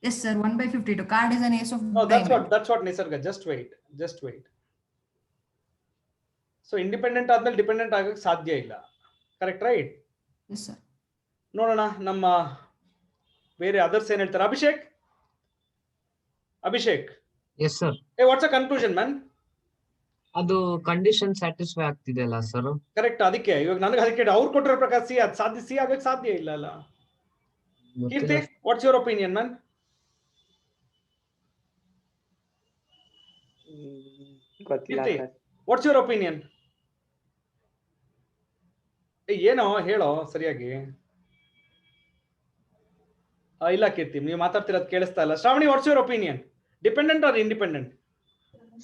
Speaker 8: Yes sir, 1/52. Card is an ace of
Speaker 1: No,
Speaker 8: diamond.
Speaker 1: that's what Nisarga. Just wait. So independent ಆದ್ಮೇಲೆ ಡಿಪೆಂಡೆಂಟ್ ಆಗಕ್ಕೆ ಸಾಧ್ಯ ಇಲ್ಲ. Correct right?
Speaker 8: Yes sir.
Speaker 1: ನೋಡೋಣ ನಮ್ಮ ಬೇರೆ ಅದರ್ಸ್ ಏನ್ ಹೇಳ್ತಾರೆ. Abhishek.
Speaker 4: Yes sir.
Speaker 1: Hey, what's the conclusion man?
Speaker 4: ಅದು ಕಂಡೀಷನ್ ಸ್ಯಾಟಿಸ್ಫೈ ಆಗ್ತಿದೆ ಅಲ್ಲ ಸರ್?
Speaker 1: ಕರೆಕ್ಟ್. ಅದಕ್ಕೆ ಇವಾಗ ನನಗೆ ಅದಕ್ಕೆ ಅವ್ರು ಕೊಟ್ಟಿರೋ ಪ್ರಕಾರ ಸಿ ಅದು ಸಿ ಆಗಕ್ಕೆ ಸಾಧ್ಯ ಇಲ್ಲ ಅಲ್ಲ. ಕೀರ್ತಿ, ವಾಟ್ಸ್ ಯುವರ್ ಒಪಿನಿಯನ್ ಮ್ಯಾನ್?
Speaker 3: ಗೊತ್ತಿಲ್ಲ ಸರ್.
Speaker 1: What's your opinion? ಏನೋ ಹೇಳೋ ಸರಿಯಾಗಿ. ಇಲ್ಲ ಕೀರ್ತಿ, ನೀವು ಮಾತಾಡ್ತಿರೋದು ಕೇಳಿಸ್ತಾ ಇಲ್ಲ. Shravani, what's your opinion? Dependent are independent?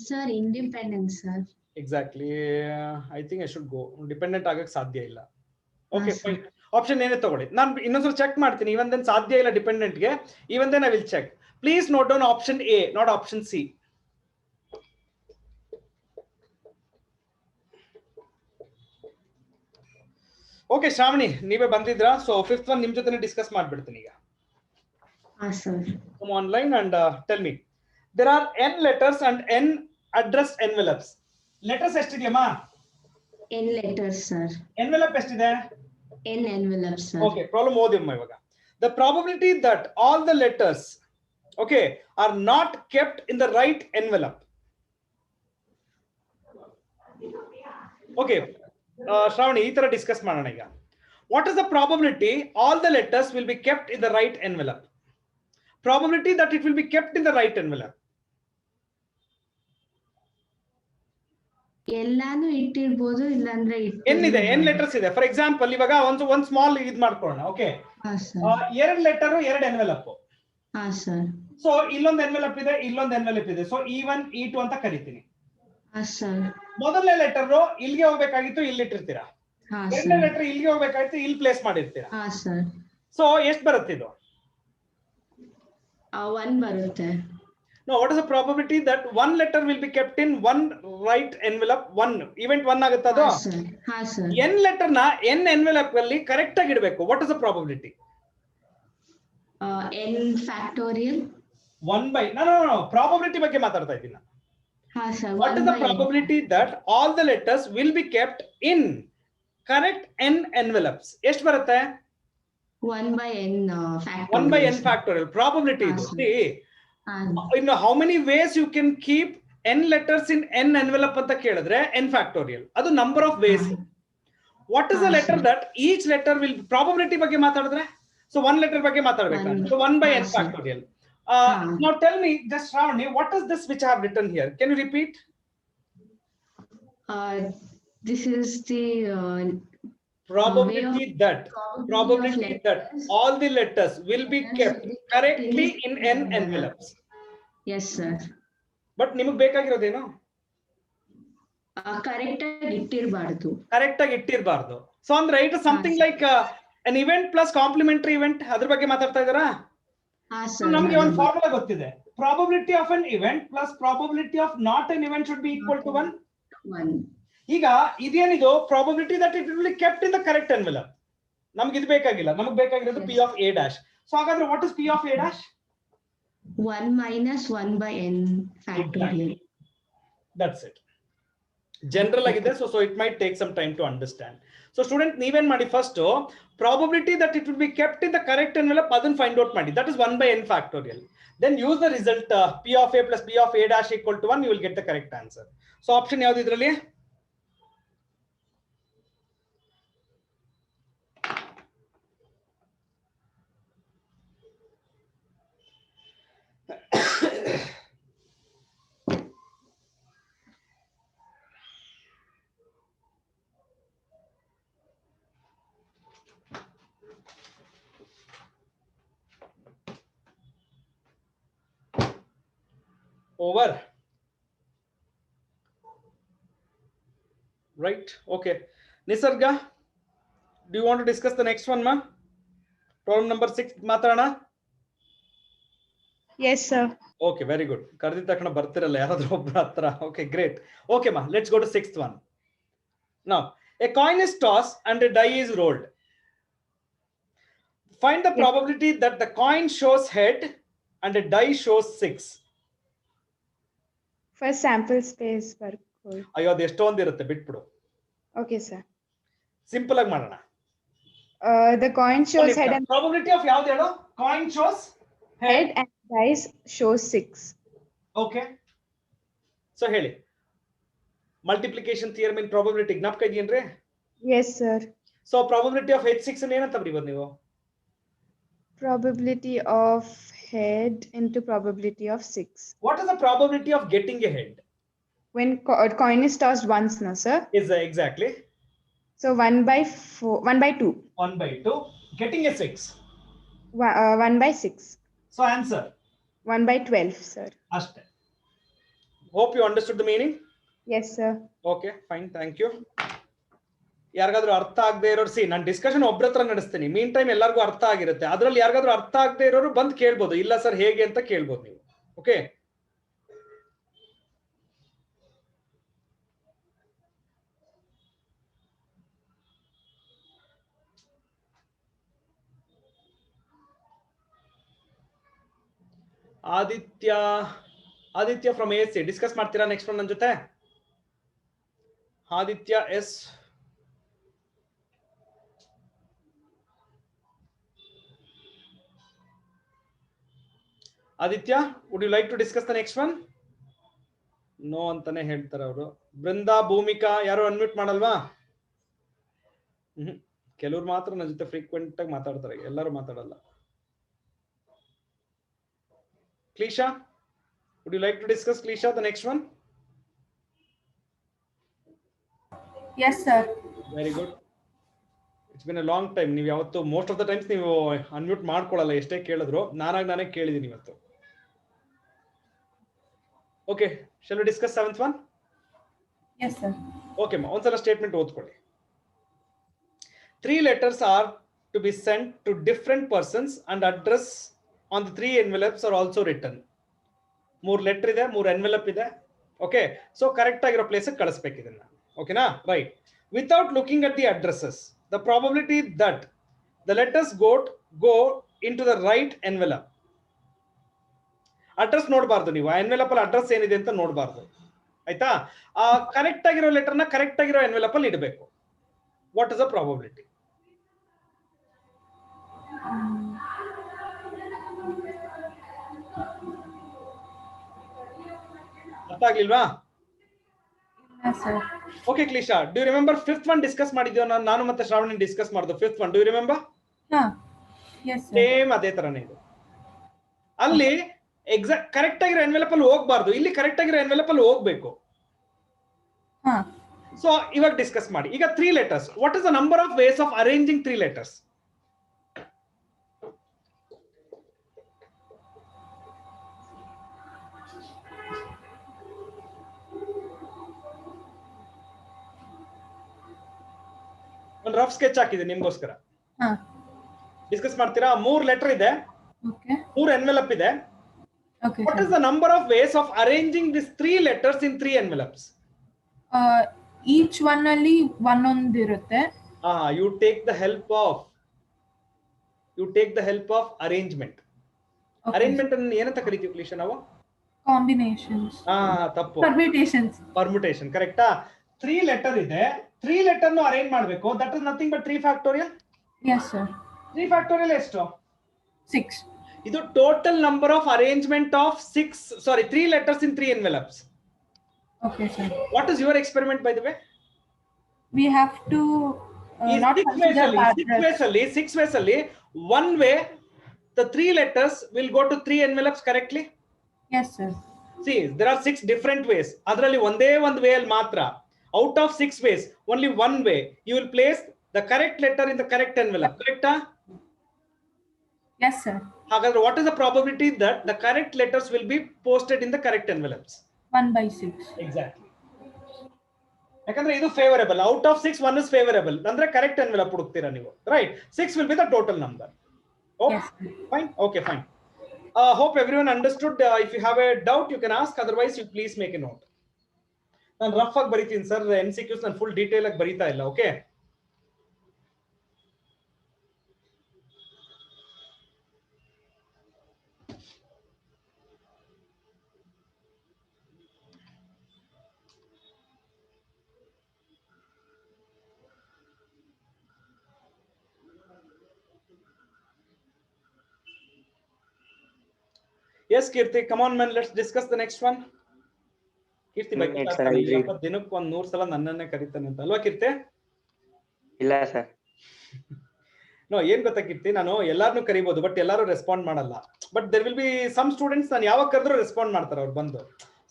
Speaker 9: Sir, independent, sir.
Speaker 1: Exactly. I think I should go. Dependent ಆಗಕ್ಕೆ ಸಾಧ್ಯ ಇಲ್ಲ. Okay, fine. ಆಪ್ಷನ್ ಏನೇ ತಗೊಳ್ಳಿ. ನಾನು ಇನ್ನೊಂದ್ಸಲ ಚೆಕ್ ಮಾಡ್ತೀನಿ. ಇವನ್ ದೆನ್ ಸಾಧ್ಯ ಇಲ್ಲ ಡಿಪೆಂಡೆಂಟ್ ಗೆ. Even then I will check. Please note down option A, not option C. Okay Shravani, ನೀವೇ ಬಂದಿದ್ರಾ? ಸೊ ಫಿಫ್ತ್ ಒನ್ ನಿಮ್ ಜೊತೆ ಡಿಸ್ಕಸ್ ಮಾಡ್ಬಿಡ್ತೀನಿ ಈಗ.
Speaker 9: Sir.
Speaker 1: Come online and tell me. There are n letters and n addressed envelopes. Letters ಎಷ್ಟಿದೆಯಮ್ಮ?
Speaker 9: N letters, sir.
Speaker 1: Envelope ಎಷ್ಟಿದೆ?
Speaker 9: N envelopes, sir.
Speaker 1: Okay, problem ಓದಿಮ್ಮ ಇವಾಗ. The probability that all the letters, okay, are not kept in the right envelope. Okay, Shravani, ಈ ತರ discuss ಮಾಡೋಣ ಈಗ. What is the probability all the letters will be kept in the right envelope? Probability that it will be kept in the right envelope.
Speaker 9: ಎಲ್ಲಾನು ಇಟ್ಟಿರಬಹುದು, ಇಲ್ಲ ಅಂದ್ರೆ
Speaker 1: n ಇದೆ, n letters ಇದೆ. For example ಇವಾಗ ಒಂದು ಸ್ಮಾಲ್ ಇದ್ ಮಾಡ್ಕೊಳ್ಳೋಣ. ಓಕೆ, ಎರಡು ಲೆಟರ್ ಎರಡು ಎನ್ವೆಲಪ್.
Speaker 9: ಹಾ ಸರ್.
Speaker 1: ಸೊ ಇಲ್ಲೊಂದು ಎನ್ವೆಲಪ್ ಇದೆ, ಇಲ್ಲೊಂದು ಎನ್ವೆಲಪ್ ಇದೆ. ಸೊ E1 E2 ಅಂತ ಕರಿತೀನಿ.
Speaker 9: ಹಾ ಸರ್.
Speaker 1: ಮೊದಲನೇ ಲೆಟರ್ ಇಲ್ಲಿಗೆ ಹೋಗ್ಬೇಕಾಗಿತ್ತು, ಇಲ್ಲಿ ಇಟ್ಟಿರ್ತೀರಾ. ಎರಡನೇ ಲೆಟರ್ ಇಲ್ಲಿಗೆ ಹೋಗ್ಬೇಕಾಗಿತ್ತು, ಇಲ್ಲಿ ಪ್ಲೇಸ್ ಮಾಡಿರ್ತೀರಾ.
Speaker 9: ಹಾ ಸರ್.
Speaker 1: ಸೊ ಎಷ್ಟು ಬರುತ್ತೆ ಇದು?
Speaker 9: 1 ಬರುತ್ತೆ.
Speaker 1: No, what is the probability that one letter will be kept in one right envelope? One event 1 ಆಗುತ್ತೆ ಅದು.
Speaker 9: ಹಾ ಸರ್.
Speaker 1: n letter ನ n envelope ಅಲ್ಲಿ ಕರೆಕ್ಟ್ ಆಗಿ ಇಡಬೇಕು. What is the probability?
Speaker 9: n factorial.
Speaker 1: 1 by no probability ಬಗ್ಗೆ ಮಾತಾಡ್ತಾ ಇದ್ದೀನಿ ನಾನು.
Speaker 9: ಹಾ sir.
Speaker 1: What is the probability that all the letters will be kept in correct n envelopes? ಎಷ್ಟು ಬರುತ್ತೆ?
Speaker 9: 1 by n factorial.
Speaker 1: 1 by n factorial probability ಇದು.
Speaker 9: sir.
Speaker 1: See, you know how many ways you can keep n letters in n envelope ಅಂತ ಕೇಳಿದ್ರೆ n factorial. ಅದು number of ways. What is the letter that each letter will probability ಬಗ್ಗೆ ಮಾತಾಡಿದ್ರೆ? So one letter ಬಗ್ಗೆ ಮಾತಾಡಬೇಕಾದ್ರೆ. So 1 by n factorial. Now tell me, just Shravani, what is this which I have written here? Can you repeat?
Speaker 9: This is the
Speaker 1: Probability that
Speaker 9: probability of
Speaker 1: that all the letters will be kept correctly in n envelopes.
Speaker 9: Yes sir.
Speaker 1: But ನಿಮಗೆ ಬೇಕಾಗಿರೋದೇನು?
Speaker 9: Correct ಆಗಿ ಇಟ್ಟಿರಬಾರದು.
Speaker 1: Correct ಆಗಿ ಇಟ್ಟಿರಬಾರದು. So ಅಂದ್ರೆ it is something like an event plus complementary event. ಅದ್ರ ಬಗ್ಗೆ ಮಾತಾಡ್ತಾ ಇದ್ದೀರಾ? ನಮಗೆ ಒಂದು ಫಾರ್ಮುಲಾ ಗೊತ್ತಿದೆ. Probability of an event plus probability of not an event should be equal to 1. ಈಗ ಇದೇನಿದು probability that it will be kept in the correct envelope. ನಮಗೆ ಇದು ಬೇಕಾಗಿಲ್ಲ. ನಮಗೆ ಬೇಕಾಗಿರೋದು p of a dash. So ಹಾಗಾದ್ರೆ what is p of a dash?
Speaker 9: 1 minus 1 by n factorial.
Speaker 1: That's it. General agide, so it might take some time to understand. So student, ನೀವೇನ್ ಮಾಡಿ first probability that it will be kept in the correct envelope ಅದನ್ನ find out ಮಾಡಿ. That is 1 by n factorial. Then use the result p of a plus p of a dash equal to 1. You will get the correct answer. So option ಯಾವುದು ಇದರಲ್ಲಿ? Over. Right. Okay. Nisarga, do you want to discuss the next one, ma? Problem number 6 ಮಾತಾಡೋಣ?
Speaker 6: Yes sir.
Speaker 1: Okay, very good. ಕರೆದಿದ ತಕ್ಷಣ ಬರ್ತಿರಲ್ಲ ಯಾರಾದ್ರೂ ಒಬ್ಬರ ಹತ್ರ. Okay, great. Okay ma, let's go to 6th one. Now, a coin is tossed and a die is rolled. Find the probability that the coin shows head and a die shows 6.
Speaker 6: First sample space work.
Speaker 1: ಅಯ್ಯೋ ಅದು ಎಷ್ಟೊಂದು ಇರುತ್ತೆ, ಬಿಟ್ಬಿಡು.
Speaker 6: Okay sir.
Speaker 1: Simple ಆಗಿ ಮಾಡೋಣ.
Speaker 6: The coin shows head and
Speaker 1: probability of ಯಾವ್ದು ಹೇಳು? Coin shows
Speaker 6: head and dice shows 6.
Speaker 1: Okay. So ಹೇಳಿ. Multiplication theorem in probability ಜ್ಞಾಪಕ ಇದೆಯೇನ್ರಿ?
Speaker 6: Yes sir.
Speaker 1: So probability of h6 ಅನ್ನು ಏನಂತ ಬರೀಬಹುದು ನೀವು?
Speaker 6: Probability of head into probability of 6.
Speaker 1: What is the probability of getting a head?
Speaker 6: When coin is tossed once, no sir?
Speaker 1: Is exactly.
Speaker 6: So 1 by 4, 1 by 2.
Speaker 1: 1 by 2. Getting a 6.
Speaker 6: 1 by 6.
Speaker 1: So answer.
Speaker 6: 1 by 12, sir.
Speaker 1: Ashte. Hope you understood the meaning.
Speaker 6: Yes sir.
Speaker 1: Okay, fine. Thank you. ಯಾರಿಗಾದ್ರೂ ಅರ್ಥ ಆಗದೆ ಇರೋರು, ನಾನು discussion ಒಬ್ಬರ ಹತ್ರ ನಡೆಸ್ತೀನಿ. Mean time ಎಲ್ಲರಿಗೂ ಅರ್ಥ ಆಗಿರುತ್ತೆ. ಅದ್ರಲ್ಲಿ ಯಾರಿಗಾದ್ರೂ ಅರ್ಥ ಆಗದೆ ಇರೋರು ಬಂದು ಕೇಳ್ಬೋದು. ಇಲ್ಲ ಸರ್ ಹೇಗೆ ಅಂತ ಕೇಳ್ಬೋದು ನೀವು. Okay. Aditya from S C discuss ಮಾಡ್ತೀರಾ ನೆಕ್ಸ್ಟ್ ಒನ್ ನನ್ನ ಜೊತೆ? Aditya yes. Aditya, would you like to discuss the next one? No ಅಂತಾನೆ ಹೇಳ್ತಾರೆ ಅವರು. ಬೃಂದಾ, ಭೂಮಿಕಾ ಯಾರು ಅನ್ಮ್ಯೂಟ್ ಮಾಡಲ್ವಾ? ಕೆಲವ್ರು ಮಾತ್ರ ನನ್ನ ಜೊತೆ ಫ್ರೀಕ್ವೆಂಟ್ ಆಗಿ ಮಾತಾಡ್ತಾರೆ, ಎಲ್ಲರೂ ಮಾತಾಡಲ್ಲ. Klisha, would you like to discuss, Klisha, the next one?
Speaker 6: Yes sir.
Speaker 1: Very good. It's been a long time. ನೀವು ಯಾವತ್ತು most of the times ನೀವು ಅನ್ಮ್ಯೂಟ್ ಮಾಡ್ಕೊಳ್ಳಲ್ಲ, ಎಷ್ಟೇ ಕೇಳಿದ್ರು. ನಾನೇ ಕೇಳಿದ್ದೀನಿ ಇವತ್ತು. Okay, shall we discuss 7th one?
Speaker 6: Yes sir.
Speaker 1: Okay ma, ಒಂದ್ಸಲ statement ಓದ್ಕೊಳ್ಳಿ. 3 letters are to be sent to different persons and address on the 3 envelopes are also written. 3 letter ಇದೆ, 3 envelope ಇದೆ. Okay, so correct ಆಗಿರೋ place ಗೆ ಕಳಿಸಬೇಕು ಇದನ್ನ. Okay na? Right. Without looking at the addresses, the probability that the letters go into the right envelope. Address ನೋಡಬಾರ್ದು ನೀವು, ಆ envelope ಅಲ್ಲಿ ಅಡ್ರೆಸ್ ಏನಿದೆ ಅಂತ ನೋಡಬಾರ್ದು, ಆಯ್ತಾ? ಆ ಕರೆಕ್ಟ್ ಆಗಿರೋ ಲೆಟರ್ನ ಕರೆಕ್ಟ್ ಆಗಿರೋ ಎನ್ವೆಲಪ್ ಅಲ್ಲಿ ಇಡಬೇಕು. What is the probability? ಅರ್ಥ ಆಗ್ಲಿಲ್ವಾ? Okay Klisha, do you remember fifth one discuss ಮಾಡಿದ್ಯೋ? ನಾನು ಮತ್ತೆ ಶ್ರಾವಣಿ ಡಿಸ್ಕಸ್ ಮಾಡಿದ್ದು fifth one. Do you remember? Same ಅದೇ ತರನೇ ಇದು. ಅಲ್ಲಿ ಎಕ್ಸಾಕ್ಟ್ ಕರೆಕ್ಟ್ ಆಗಿರೋ ಎನ್ವೆಲಪ್ ಅಲ್ಲಿ ಹೋಗ್ಬಾರ್ದು, ಇಲ್ಲಿ ಕರೆಕ್ಟ್ ಆಗಿರೋ ಎನ್ವೆಲಪ್ ಅಲ್ಲಿ ಹೋಗ್ಬೇಕು. ಸೊ ಇವಾಗ ಡಿಸ್ಕಸ್ ಮಾಡಿ. ಈಗ 3 letters. What is the number of ways of arranging 3 letters? ಒಂದು ರಫ್ ಸ್ಕೆಚ್ ಹಾಕಿದೆ ನಿಮ್ಗೋಸ್ಕರ, ಡಿಸ್ಕಸ್ ಮಾಡ್ತೀರಾ? 3 letter ಇದೆ, 3 envelope ಇದೆ. What is the number of ways of arranging these 3 letters in 3 envelopes?
Speaker 8: Each one ಅಲ್ಲಿ ಒಂದೊಂದು ಇರುತ್ತೆ.
Speaker 1: You take the help of arrangement. Arrangement ಅನ್ನು ಏನಂತ ಕರಿತೀವಿ ಕ್ಲಿಶಾ ನಾವು?
Speaker 8: Combinations.
Speaker 1: ತಪ್ಪು.
Speaker 8: Permutation.
Speaker 1: ಕರೆಕ್ಟಾ? 3 letter ಇದೆ, 3 letter ನು ಅರೇಂಜ್ ಮಾಡಬೇಕು. That is nothing but 3 factorial.
Speaker 8: Yes sir.
Speaker 1: 3 factorial ಎಷ್ಟು?
Speaker 8: 6.
Speaker 1: ಇದು total number of arrangement of 3 letters in 3 envelopes.
Speaker 8: Okay sir.
Speaker 1: What is your experiment, by the way?
Speaker 8: We have to not consider
Speaker 1: six ways ಅಲ್ಲಿ one way the 3 letters will go to 3 envelopes correctly.
Speaker 8: Yes sir.
Speaker 1: See, there are 6 different ways. ಅದರಲ್ಲಿ ಒಂದೇ ಒಂದು way ಅಲ್ಲಿ ಮಾತ್ರ, out of 6 ways only one way you will place the correct letter in the correct envelope. Correct?
Speaker 8: Yes sir.
Speaker 1: ಹಾಗಾದ್ರೆ what is the probability that the correct letters will be posted in the correct envelopes?
Speaker 8: 1/6.
Speaker 1: Exactly. ಯಾಕಂದ್ರೆ ಇದು favourable. Out of 6 1 is favorable ಅಂದ್ರೆ correct envelope ಹುಡುಕ್ತೀರಾ ನೀವು, right? 6 will be the total number.
Speaker 8: Yes.
Speaker 1: Fine. Okay, fine. Hope everyone understood. If you have a doubt you can ask, otherwise you please make a note. ನಾನು rough ಆಗಿ ಬರೀತೀನಿ sir, MCQs ನಾನು full detail ಆಗಿ ಬರೀತಾ ಇಲ್ಲ. Okay, yes Kirti, come on man, let's discuss the next one. ಕೀರ್ತಿ ದಿನಕ್ಕೆ 100 ಸಲ ನನ್ನನ್ನೇ ಕರೀತಾನೆ ಅಂತ ಅಲ್ವಾ ಕೀರ್ತಿ?
Speaker 3: ಇಲ್ಲ ಸರ್.
Speaker 1: ನೋ, ಏನ್ ಗೊತ್ತಾ ಕೀರ್ತಿ, ನಾನು ಎಲ್ಲಾರನ್ನೂ ಕರಿಬಹುದು ಬಟ್ ಎಲ್ಲಾರು ರೆಸ್ಪಾಂಡ್ ಮಾಡಲ್ಲ. But there will be some students ನಾನು ಯಾವಾಗ ಕರೆದ್ರು ರೆಸ್ಪಾಂಡ್ ಮಾಡ್ತಾರೆ ಅವ್ರು ಬಂದು.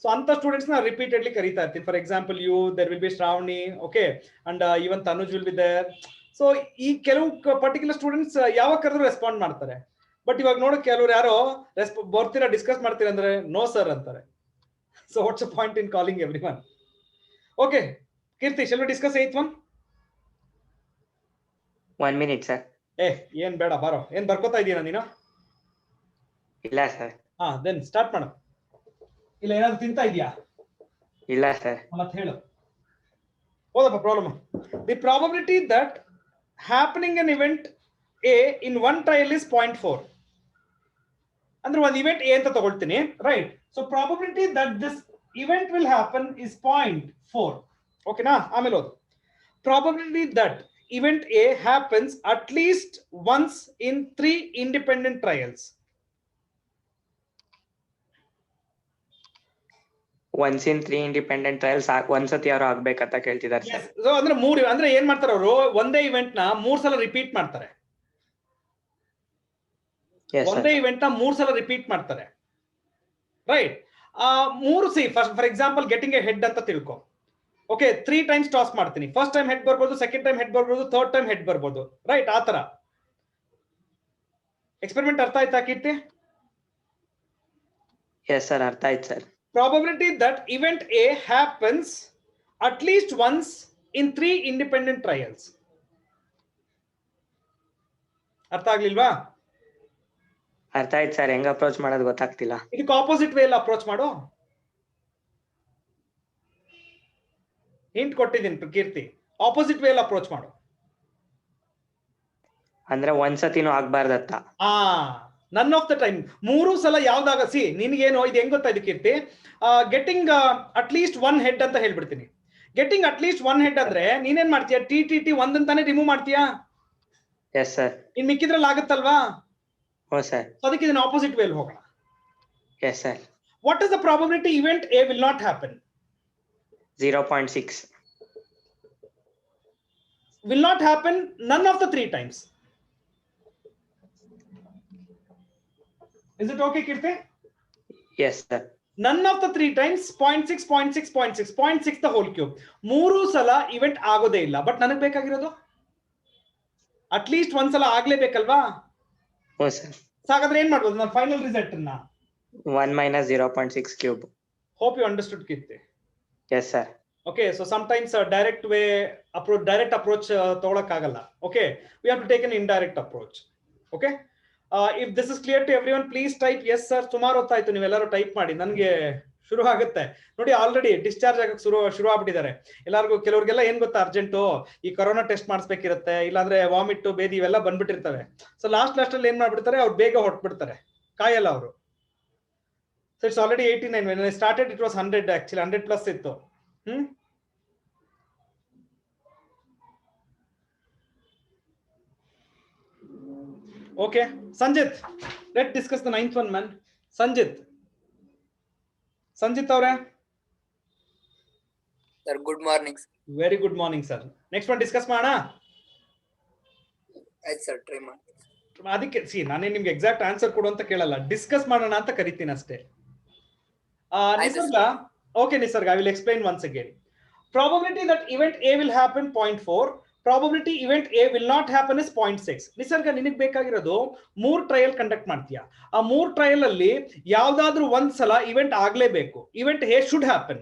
Speaker 1: ಸೊ ಅಂತ ಸ್ಟೂಡೆಂಟ್ಸ್ ನ ರಿಪೀಟೆಡ್ಲಿ ಕರೀತಾ ಇರ್ತೀನಿ. For example you, there will be Shravani, okay, and even Tanuj will be there. So ಈ ಕೆಲವು ಪರ್ಟಿಕ್ಯುಲರ್ ಸ್ಟೂಡೆಂಟ್ಸ್ ಯಾವಾಗ ಕರೆದ್ರು ರೆಸ್ಪಾಂಡ್ ಮಾಡ್ತಾರೆ. ಬಟ್ ಇವಾಗ ನೋಡು ಕೆಲವ್ರು ಯಾರೋ ಬರ್ತೀರಾ ಡಿಸ್ಕಸ್ ಮಾಡ್ತೀರಾ ಅಂದ್ರೆ ನೋ ಸರ್ ಅಂತಾರೆ. So what's the point in calling everyone? Okay, Kirti, shall we discuss 8th one?
Speaker 3: 1 minute sir.
Speaker 1: ಏನ್ ಬೇಡ ಬಾರೋ, ಏನ್ ಬರ್ಕೋತಾ ಇದೀನಾ ನೀನು?
Speaker 3: ಇಲ್ಲ ಸರ್.
Speaker 1: then start ಮಾಡು. ಇಲ್ಲ ಏನಾದ್ರು ತಿಂತಾ ಇದೀಯಾ?
Speaker 3: ಇಲ್ಲ ಸರ್.
Speaker 1: ಮತ್ತೆ ಹೇಳು. ಓದಪ್ಪ problem. The probability that happening an event A in one trial is 0.4. ಅಂದ್ರೆ ಒಂದು ಇವೆಂಟ್ ಎ ಅಂತ ತಗೊಳ್ತೀನಿ, right? So probability that this event will happen is 0.4. ಓಕೆನಾ? ಆಮೇಲೆ ಓದು. Probability that event A happens at least once in 3 independent trials.
Speaker 3: Once in 3 independent trials ಒಂದ್ಸತಿ ಯಾರು ಆಗ್ಬೇಕಂತ ಕೇಳ್ತಿದ್ದಾರೆ ಸರ್.
Speaker 1: ಸೊ ಅಂದ್ರೆ 3 ಅಂದ್ರೆ ಏನ್ ಮಾಡ್ತಾರೆ ಅವರು, ಒಂದೇ ಇವೆಂಟ್ ನ 3 ಸಲ ರಿಪೀಟ್ ಮಾಡ್ತಾರೆ. ಒಂದೇ ಇವೆಂಟ್ ನ 3 ಸಲ ರಿಪೀಟ್ ಮಾಡ್ತಾರೆ, right? 3 C for example getting A head ಅಂತ ತಿಳ್ಕೊ. ಓಕೆ, 3 times ಟಾಸ್ ಮಾಡ್ತೀನಿ. ಫಸ್ಟ್ ಟೈಮ್ ಹೆಡ್ ಬರ್ಬೋದು, ಸೆಕೆಂಡ್ ಟೈಮ್ ಹೆಡ್ ಬರ್ಬೋದು, ಥರ್ಡ್ ಟೈಮ್ ಹೆಡ್ ಬರ್ಬೋದು, ರೈಟ್? ಆ ತರ ಎಕ್ಸ್ಪೆರಿಮೆಂಟ್ ಅರ್ಥ ಆಯ್ತಾ ಕೀರ್ತಿ?
Speaker 3: ಎಸ್ ಸರ್, ಅರ್ಥ ಆಯ್ತು sir.
Speaker 1: Probability that event A happens at least once in 3 independent trials. ಅರ್ಥ ಆಗ್ಲಿಲ್ವಾ?
Speaker 3: ಅರ್ಥ ಆಯ್ತು ಸರ್, ಹೆಂಗ್ ಅಪ್ರೋಚ್ ಮಾಡೋದು ಗೊತ್ತಾಗ್ತಿಲ್ಲ.
Speaker 1: ಇದಕ್ಕೆ ಆಪೋಸಿಟ್ ವೇ ಅಲ್ಲಿ ಅಪ್ರೋಚ್ ಮಾಡು. ಹಿಂಟ್ ಕೊಟ್ಟಿದ್ದೀನಿ ಕೀರ್ತಿ, ಆಪೋಸಿಟ್ ವೇ ಅಲ್ಲಿ ಅಪ್ರೋಚ್ ಮಾಡು.
Speaker 3: ಅಂದ್ರೆ ಒಂದ್ಸತಿನೂ ಆಗ್ಬಾರ್ದತ್ತ.
Speaker 1: None of the time. 3 ಸಲ ಯಾವ್ದಾಗ ಸಿ ನಿನ್ಗೇನು ಇದು ಹೆಂಗ್ ಗೊತ್ತಾ ಇದು ಕೀರ್ತಿ, ಗೆಟಿಂಗ್ ಅಟ್ ಲೀಸ್ಟ್ 1 ಹೆಡ್ ಅಂತ ಹೇಳ್ಬಿಡ್ತೀನಿ. ಗೆಟಿಂಗ್ ಅಟ್ ಲೀಸ್ಟ್ 1 ಹೆಡ್ ಅಂದ್ರೆ ನೀನೇನ್ ಮಾಡ್ತೀಯ, ಟಿ ಒಂದಂತಾನೆ ರಿಮೂವ್ ಮಾಡ್ತೀಯಾ?
Speaker 3: Yes sir.
Speaker 1: ಇನ್ ಮಿಕ್ಕಿದ್ರಲ್ಲಿ ಆಗುತ್ತಲ್ವಾ?
Speaker 3: ಹೋ ಸರ್.
Speaker 1: ಅದಕ್ಕೆ ಇದನ್ನ ಆಪೋಸಿಟ್ ವೇಲ್ ಹೋಗೋಣ.
Speaker 3: Yes sir.
Speaker 1: What is the probability event A will not happen?
Speaker 3: 0.6.
Speaker 1: Will not happen none of the 3 times. Is it okay, Kirti?
Speaker 3: Yes sir.
Speaker 1: None of the 3 times. 0.6, 0.6, 0.6, 0.6 the whole cube. 3 ಸಲ event ಆಗೋದೇ ಇಲ್ಲ. But ನನಗೆ ಬೇಕಾಗಿರೋದು at least 1 ಸಲ ಆಗ್ಲೇಬೇಕಲ್ವಾ?
Speaker 3: ಹೋ sir.
Speaker 1: ಹಾಗಾದ್ರೆ ಏನ್ ಮಾಡ್ಬೋದು ನಾನು ಫೈನಲ್ ರಿಸಲ್ಟ್ ಅನ್ನ?
Speaker 3: 1 minus 0.6 cube.
Speaker 1: Hope you understood, Kirti.
Speaker 3: Yes sir.
Speaker 1: Okay, so sometimes direct approach ತಗೊಳಕ್ಕಾಗಲ್ಲ. Okay, we have to take an indirect approach. Okay, if this is clear to everyone, please type yes sir. ಸುಮಾರು ಹೊತ್ತಾಯ್ತು ನೀವೆಲ್ಲರೂ type ಮಾಡಿ, ನನಗೆ ಶುರು ಆಗುತ್ತೆ ನೋಡಿ. Already discharge ಆಗಕ್ಕೆ ಶುರು ಆಗ್ಬಿಟ್ಟಿದ್ದಾರೆ ಎಲ್ಲರಿಗೂ. ಕೆಲವ್ರಿಗೆಲ್ಲ ಏನ್ ಗೊತ್ತಾ, ಅರ್ಜೆಂಟು ಈ ಕೊರೋನಾ ಟೆಸ್ಟ್ ಮಾಡಿಸ್ಬೇಕಿರುತ್ತೆ, ಇಲ್ಲಾಂದ್ರೆ ವಾಮಿಟ್ ಬೇದಿ ಇವೆಲ್ಲ ಬಂದ್ಬಿಟ್ಟಿರ್ತವೆ. ಸೊ ಲಾಸ್ಟ್ ಅಲ್ಲಿ ಏನ್ ಮಾಡ್ಬಿಡ್ತಾರೆ, ಅವ್ರು ಬೇಗ ಹೊಟ್ಬಿಡ್ತಾರೆ, ಕಾಯಲ್ಲ ಅವರು. So it's already 89. when I started it was 100 actually, 100 plus ಇತ್ತು. Okay, Sanjit, let's discuss the 9th one, man. Sanjit avre.
Speaker 10: Sir, good morning.
Speaker 1: Very good morning, sir. Next one discuss ಮಾಡೋಣ.
Speaker 10: ಆಯ್ತು sir, try ಮಾಡಿ.
Speaker 1: ಅದಕ್ಕೆ C ನಾನೇ ನಿಮ್ಗೆ exact answer ಕೊಡು ಅಂತ ಕೇಳಲ್ಲ, ಡಿಸ್ಕಸ್ ಮಾಡೋಣ ಅಂತ ಕರಿತೀನಿ ಅಷ್ಟೇ. ನಿಸರ್ಗ, okay Nisarga, I will explain once again. Probability that event A will happen 0.4. Probability event A will not happen is 0.6. ನಿಸರ್ಗ, ನಿನಗೆ ಬೇಕಾಗಿರೋದು 3 ಟ್ರಯಲ್ ಕಂಡಕ್ಟ್ ಮಾಡ್ತೀಯಾ. ಆ 3 ಟ್ರಯಲ್ ಅಲ್ಲಿ ಯಾವ್ದಾದ್ರೂ ಒಂದ್ ಸಲ ಇವೆಂಟ್ ಆಗ್ಲೇಬೇಕು. Event A should happen.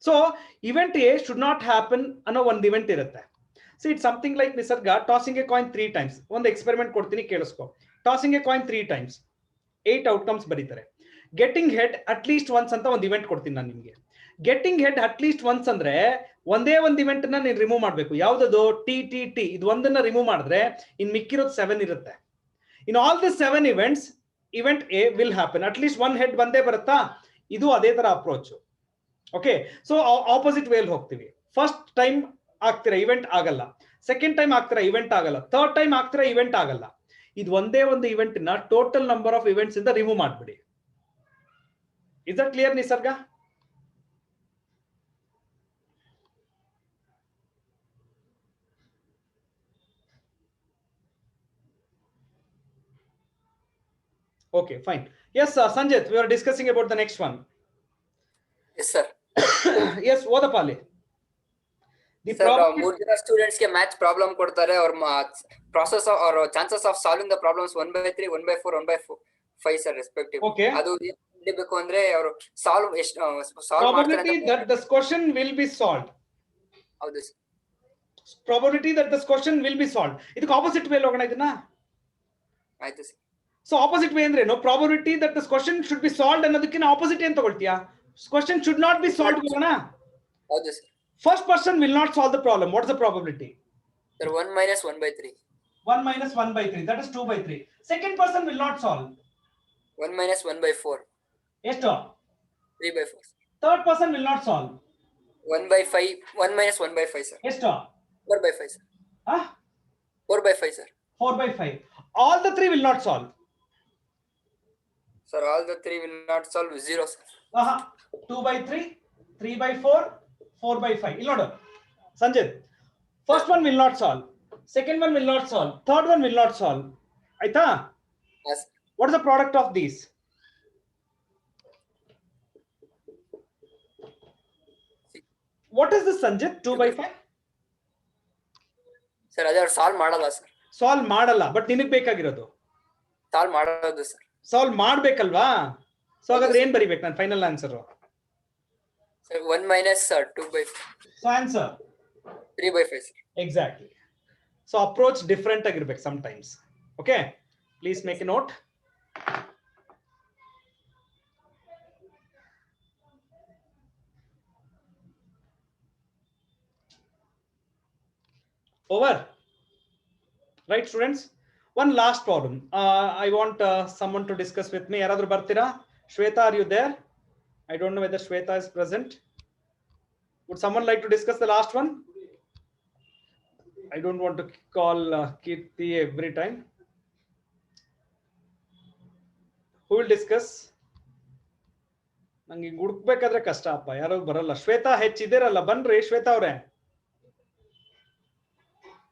Speaker 1: So event A should not happen ಅನ್ನೋ ಒಂದು ಇವೆಂಟ್ ಇರುತ್ತೆ. See, it's something like Nisarga, tossing a coin 3 times. ಒಂದು ಎಕ್ಸ್ಪೆರಿಮೆಂಟ್ ಕೊಡ್ತೀನಿ ಕೇಳಿಸ್ಕೊ. Tossing a coin 3 times, 8 outcomes ಬರೀತಾರೆ. Getting head at least once ಅಂತ ಒಂದು ಇವೆಂಟ್ ಕೊಡ್ತೀನಿ ನಾನು ನಿಮ್ಗೆ. Getting head at least once ಅಂದ್ರೆ ಒಂದೇ ಒಂದು ಇವೆಂಟ್ ನ ನೀನು ರಿಮೂವ್ ಮಾಡ್ಬೇಕು. ಯಾವ್ದದು? ಟಿ ಇದು ಒಂದನ್ನ ರಿಮೂವ್ ಮಾಡಿದ್ರೆ ಇನ್ ಮಿಕ್ಕಿರೋದು 7 ಇರುತ್ತೆ. In all the 7 events, event A will happen. At least 1 head ಬಂದೇ ಬರುತ್ತಾ? ಇದು ಅದೇ ತರ ಅಪ್ರೋಚ್. ಓಕೆ, ಸೊ ಆಪೋಸಿಟ್ ವೇಲ್ ಹೋಗ್ತೀವಿ. ಫಸ್ಟ್ ಟೈಮ್ ಆಗ್ತೀರಾ ಇವೆಂಟ್ ಆಗಲ್ಲ, ಸೆಕೆಂಡ್ ಟೈಮ್ ಆಗ್ತೀರಾ ಇವೆಂಟ್ ಆಗಲ್ಲ, ಥರ್ಡ್ ಟೈಮ್ ಆಗ್ತೀರಾ ಇವೆಂಟ್ ಆಗಲ್ಲ. ಇದು ಒಂದೇ ಒಂದು ಇವೆಂಟ್ ನ ಟೋಟಲ್ ನಂಬರ್ ಆಫ್ ಇವೆಂಟ್ಸ್ ಇಂದ ರಿಮೂವ್ ಮಾಡ್ಬಿಡಿ. Is that clear Nisarga? Okay, fine. Yes, Sanjit, we are discussing about the next one.
Speaker 10: Yes sir.
Speaker 1: Yes, ಓದಪ್ಪ.
Speaker 10: Sir, 3 ಜನ ಸ್ಟೂಡೆಂಟ್ಸ್ ಗೆ ಮ್ಯಾಥ್ಸ್ ಪ್ರಾಬ್ಲಮ್ ಕೊಡ್ತಾರೆ. ಅವ್ರ process are chances of solving the problems 1/3, 1/4, 1/5 sir respective.
Speaker 1: Okay.
Speaker 10: ಅದು ಬೇಕು ಅಂದ್ರೆ ಅವರು solve
Speaker 1: probability that this question will be solved.
Speaker 10: ಹೌದು sir.
Speaker 1: Probability that this question will be solved. ಇದಕ್ಕೆ ಆಪೋಸಿಟ್ ವೇ ಹೋಗೋಣ ಇದನ್ನ.
Speaker 10: ಆಯ್ತು ಸರ್.
Speaker 1: ಸೊ ಆಪೋಸಿಟ್ ವೇ ಅಂದ್ರೆ ಏನು? Probability that this question should be solved ಅನ್ನೋದಕ್ಕೆ ಆಪೋಸಿಟ್ ಏನು ತಗೊಳ್ತೀಯಾ? Question should not be solved ಹೋಗೋಣ.
Speaker 10: ಹೌದು ಸರ್.
Speaker 1: First person will not solve the problem. What is the probability?
Speaker 10: Sir, 1 minus 1/3.
Speaker 1: 1 minus 1/3. That is 2/3. Second person will not solve.
Speaker 10: 1 minus 1/4.
Speaker 1: ಎಷ್ಟು?
Speaker 10: 3/4.
Speaker 1: Third person will not solve.
Speaker 10: 1/5. 1 minus 1/5 sir.
Speaker 1: ಎಷ್ಟು?
Speaker 10: 4/5 sir. 4/5 sir.
Speaker 1: 4/5. All the 3 will not solve.
Speaker 10: Sir, all the 3 will not solve. 0 sir.
Speaker 1: 2/3, 3/4, 4/5. ಇಲ್ಲಿ ನೋಡು Sanjith, first one will not solve, second one will not solve, third one will not solve. ಆಯ್ತಾ?
Speaker 10: Yes.
Speaker 1: What is the product of these? What is this, Sanjit? 2/5?
Speaker 10: Sir, ಅದೇ ಅವ್ರು solve ಮಾಡಲ್ಲ sir.
Speaker 1: Solve ಮಾಡಲ್ಲ, but ನಿನಗೆ ಬೇಕಾಗಿರೋದು
Speaker 10: solve ಮಾಡೋದು sir.
Speaker 1: Solve ಮಾಡ್ಬೇಕಲ್ವಾ? So ಹಾಗಾದ್ರೆ ಏನ್ ಬರಿಬೇಕು ನಾನು final answer?
Speaker 10: Sir, 1 minus 2/5.
Speaker 1: So answer
Speaker 10: 3/5 sir.
Speaker 1: Exactly. So approach different ಆಗಿರ್ಬೇಕು sometimes. Okay, please make a note. Over. Right, students? One last problem. I want someone to discuss with me. Yaradru bartira? Shweta, are you there? I don't know whether Shweta is present. Would someone like to discuss the last one? I don't want to call Kirti every time. Who will discuss? ನಂಗೆ ಹುಡುಕ್ಬೇಕಾದ್ರೆ ಕಷ್ಟ ಅಪ್ಪ, ಯಾರು ಬರಲ್ಲ. ಶ್ವೇತಾ ಹೆಚ್ಚಿದಿರಲ್ಲ, ಬನ್ರಿ ಶ್ವೇತಾ ಅವರೇ.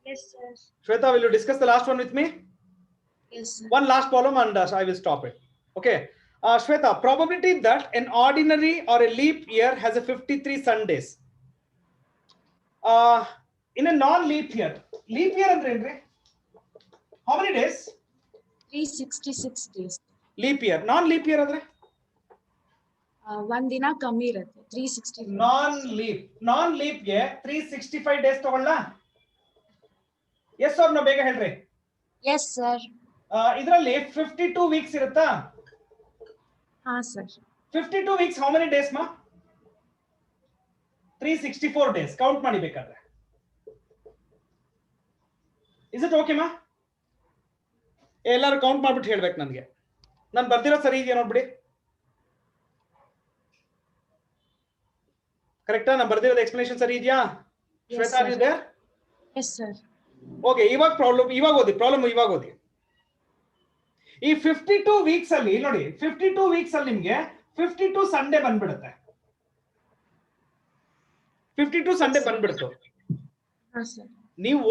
Speaker 6: Yes, sir.
Speaker 1: Shweta, will you discuss the last one with me?
Speaker 6: Yes, sir.
Speaker 1: One last problem and I will stop it. Okay. Shweta, probability that an ordinary or a leap year has a 53 Sundays. In a non-leap year, leap year andre ಏನ್ರಿ? How many days?
Speaker 6: 366 days.
Speaker 1: Leap year. Non-leap year andre?
Speaker 6: ಒಂದ್ ದಿನ ಕಮ್ಮಿ ಇರುತ್ತೆ. 360.
Speaker 1: Non-leap ಗೆ 365 days ತಗೊಳ್ಳಾ? Yes or no, ಬೇಗ ಹೇಳ್ರಿ.
Speaker 6: Yes, sir.
Speaker 1: ಇದರಲ್ಲಿ 52 weeks ಇರುತ್ತಾ?
Speaker 6: ಹಾ, sir.
Speaker 1: 52 weeks how many days ma? 364 days. Count ಮಾಡಿ ಬೇಕಾದ್ರೆ. Is it okay ma? ಎಲ್ಲರೂ ಕೌಂಟ್ ಮಾಡ್ಬಿಟ್ಟು ಹೇಳ್ಬೇಕು ನನಗೆ. ನಾನು ಬರ್ದಿರೋ ಸರಿ ಇದೆಯಾ ನೋಡ್ಬಿಡಿ. ಕರೆಕ್ಟಾ? ನಾನು ಬರ್ದಿರೋದು ಎಕ್ಸ್ಪ್ಲನೇಷನ್ ಸರಿ ಇದೆಯಾ? Shweta, are you there?
Speaker 6: Yes, sir.
Speaker 1: Okay, ಇವಾಗ ಇವಾಗ ಓದಿ. ಈ 52 ವೀಕ್ಸ್ ಅಲ್ಲಿ ನೋಡಿ, 52 ವೀಕ್ಸ್ ಅಲ್ಲಿ ನಿಮ್ಗೆ 52 ಸಂಡೇ ಬಂದ್ಬಿಡುತ್ತೆ. 52 ಸಂಡೇ ಬಂದ್ಬಿಡ್ತು.
Speaker 6: ಹಾ, sir.
Speaker 1: ನೀವು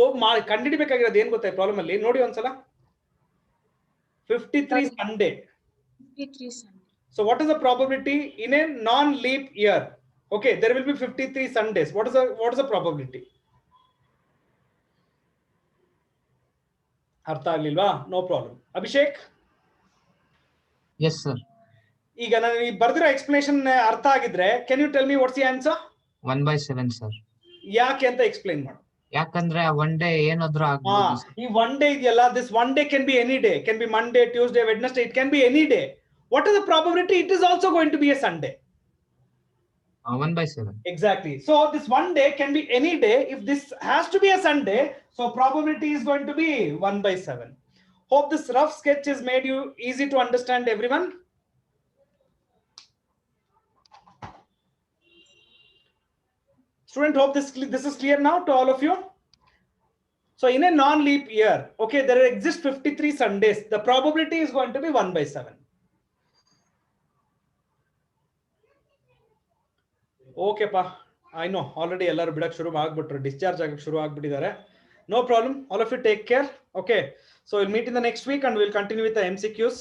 Speaker 1: ಕಂಡುಹಿಡಿಬೇಕಾಗಿರೋದು ಏನ್ ಗೊತ್ತಾ ಪ್ರಾಬ್ಲಮ್ ಅಲ್ಲಿ? ನೋಡಿ ಒಂದ್ಸಲ 53 Sunday.
Speaker 6: 53 Sunday.
Speaker 1: So what is the probability in a non-leap year? Okay, there will be 53 Sundays. What is the probability? ಅರ್ಥ ಆಗ್ಲಿಲ್ವಾ? No problem. Abhishek,
Speaker 4: Yes, sir.
Speaker 1: ಈಗ ನಾನು ಬರ್ದಿರೋ ಎಕ್ಸ್ಪ್ಲನೇಷನ್ ಅರ್ಥ ಆಗಿದ್ರೆ can you tell me what's the answer?
Speaker 4: 1/7, sir.
Speaker 1: ಯಾಕೆ ಅಂತ explain ಮಾಡು.
Speaker 4: ಯಾಕಂದ್ರೆ ಒನ್ ಡೇ ಏನಾದ್ರೂ ಆಗ್ಬೋದು.
Speaker 1: ಈ ಒನ್ ಡೇ ಇದೆಯಲ್ಲ, this one day can be any day, can be Monday, Tuesday, Wednesday, it can be any day. What is the probability? It is also going to be a Sunday.
Speaker 4: 1/7.
Speaker 1: Exactly. So this one day can be any day. If this has to be a Sunday, so probability is going to be 1/7. Hope this rough sketch has made you easy to understand, everyone. Student, hope this is clear now to all of you. So in a non-leap year, okay, there exist 53 Sundays. The probability is going to be 1/7. Okay pa, I know already ಎಲ್ಲರೂ ಬಿಡಕ್ಕೆ ಶುರು ಆಗ್ಬಿಟ್ರು, discharge ಆಗಕ್ಕೆ ಶುರು ಆಗ್ಬಿಟ್ಟಿದ್ದಾರೆ. No problem, all of you take care. Okay, so we'll meet in the next week and we'll continue with the MCQs.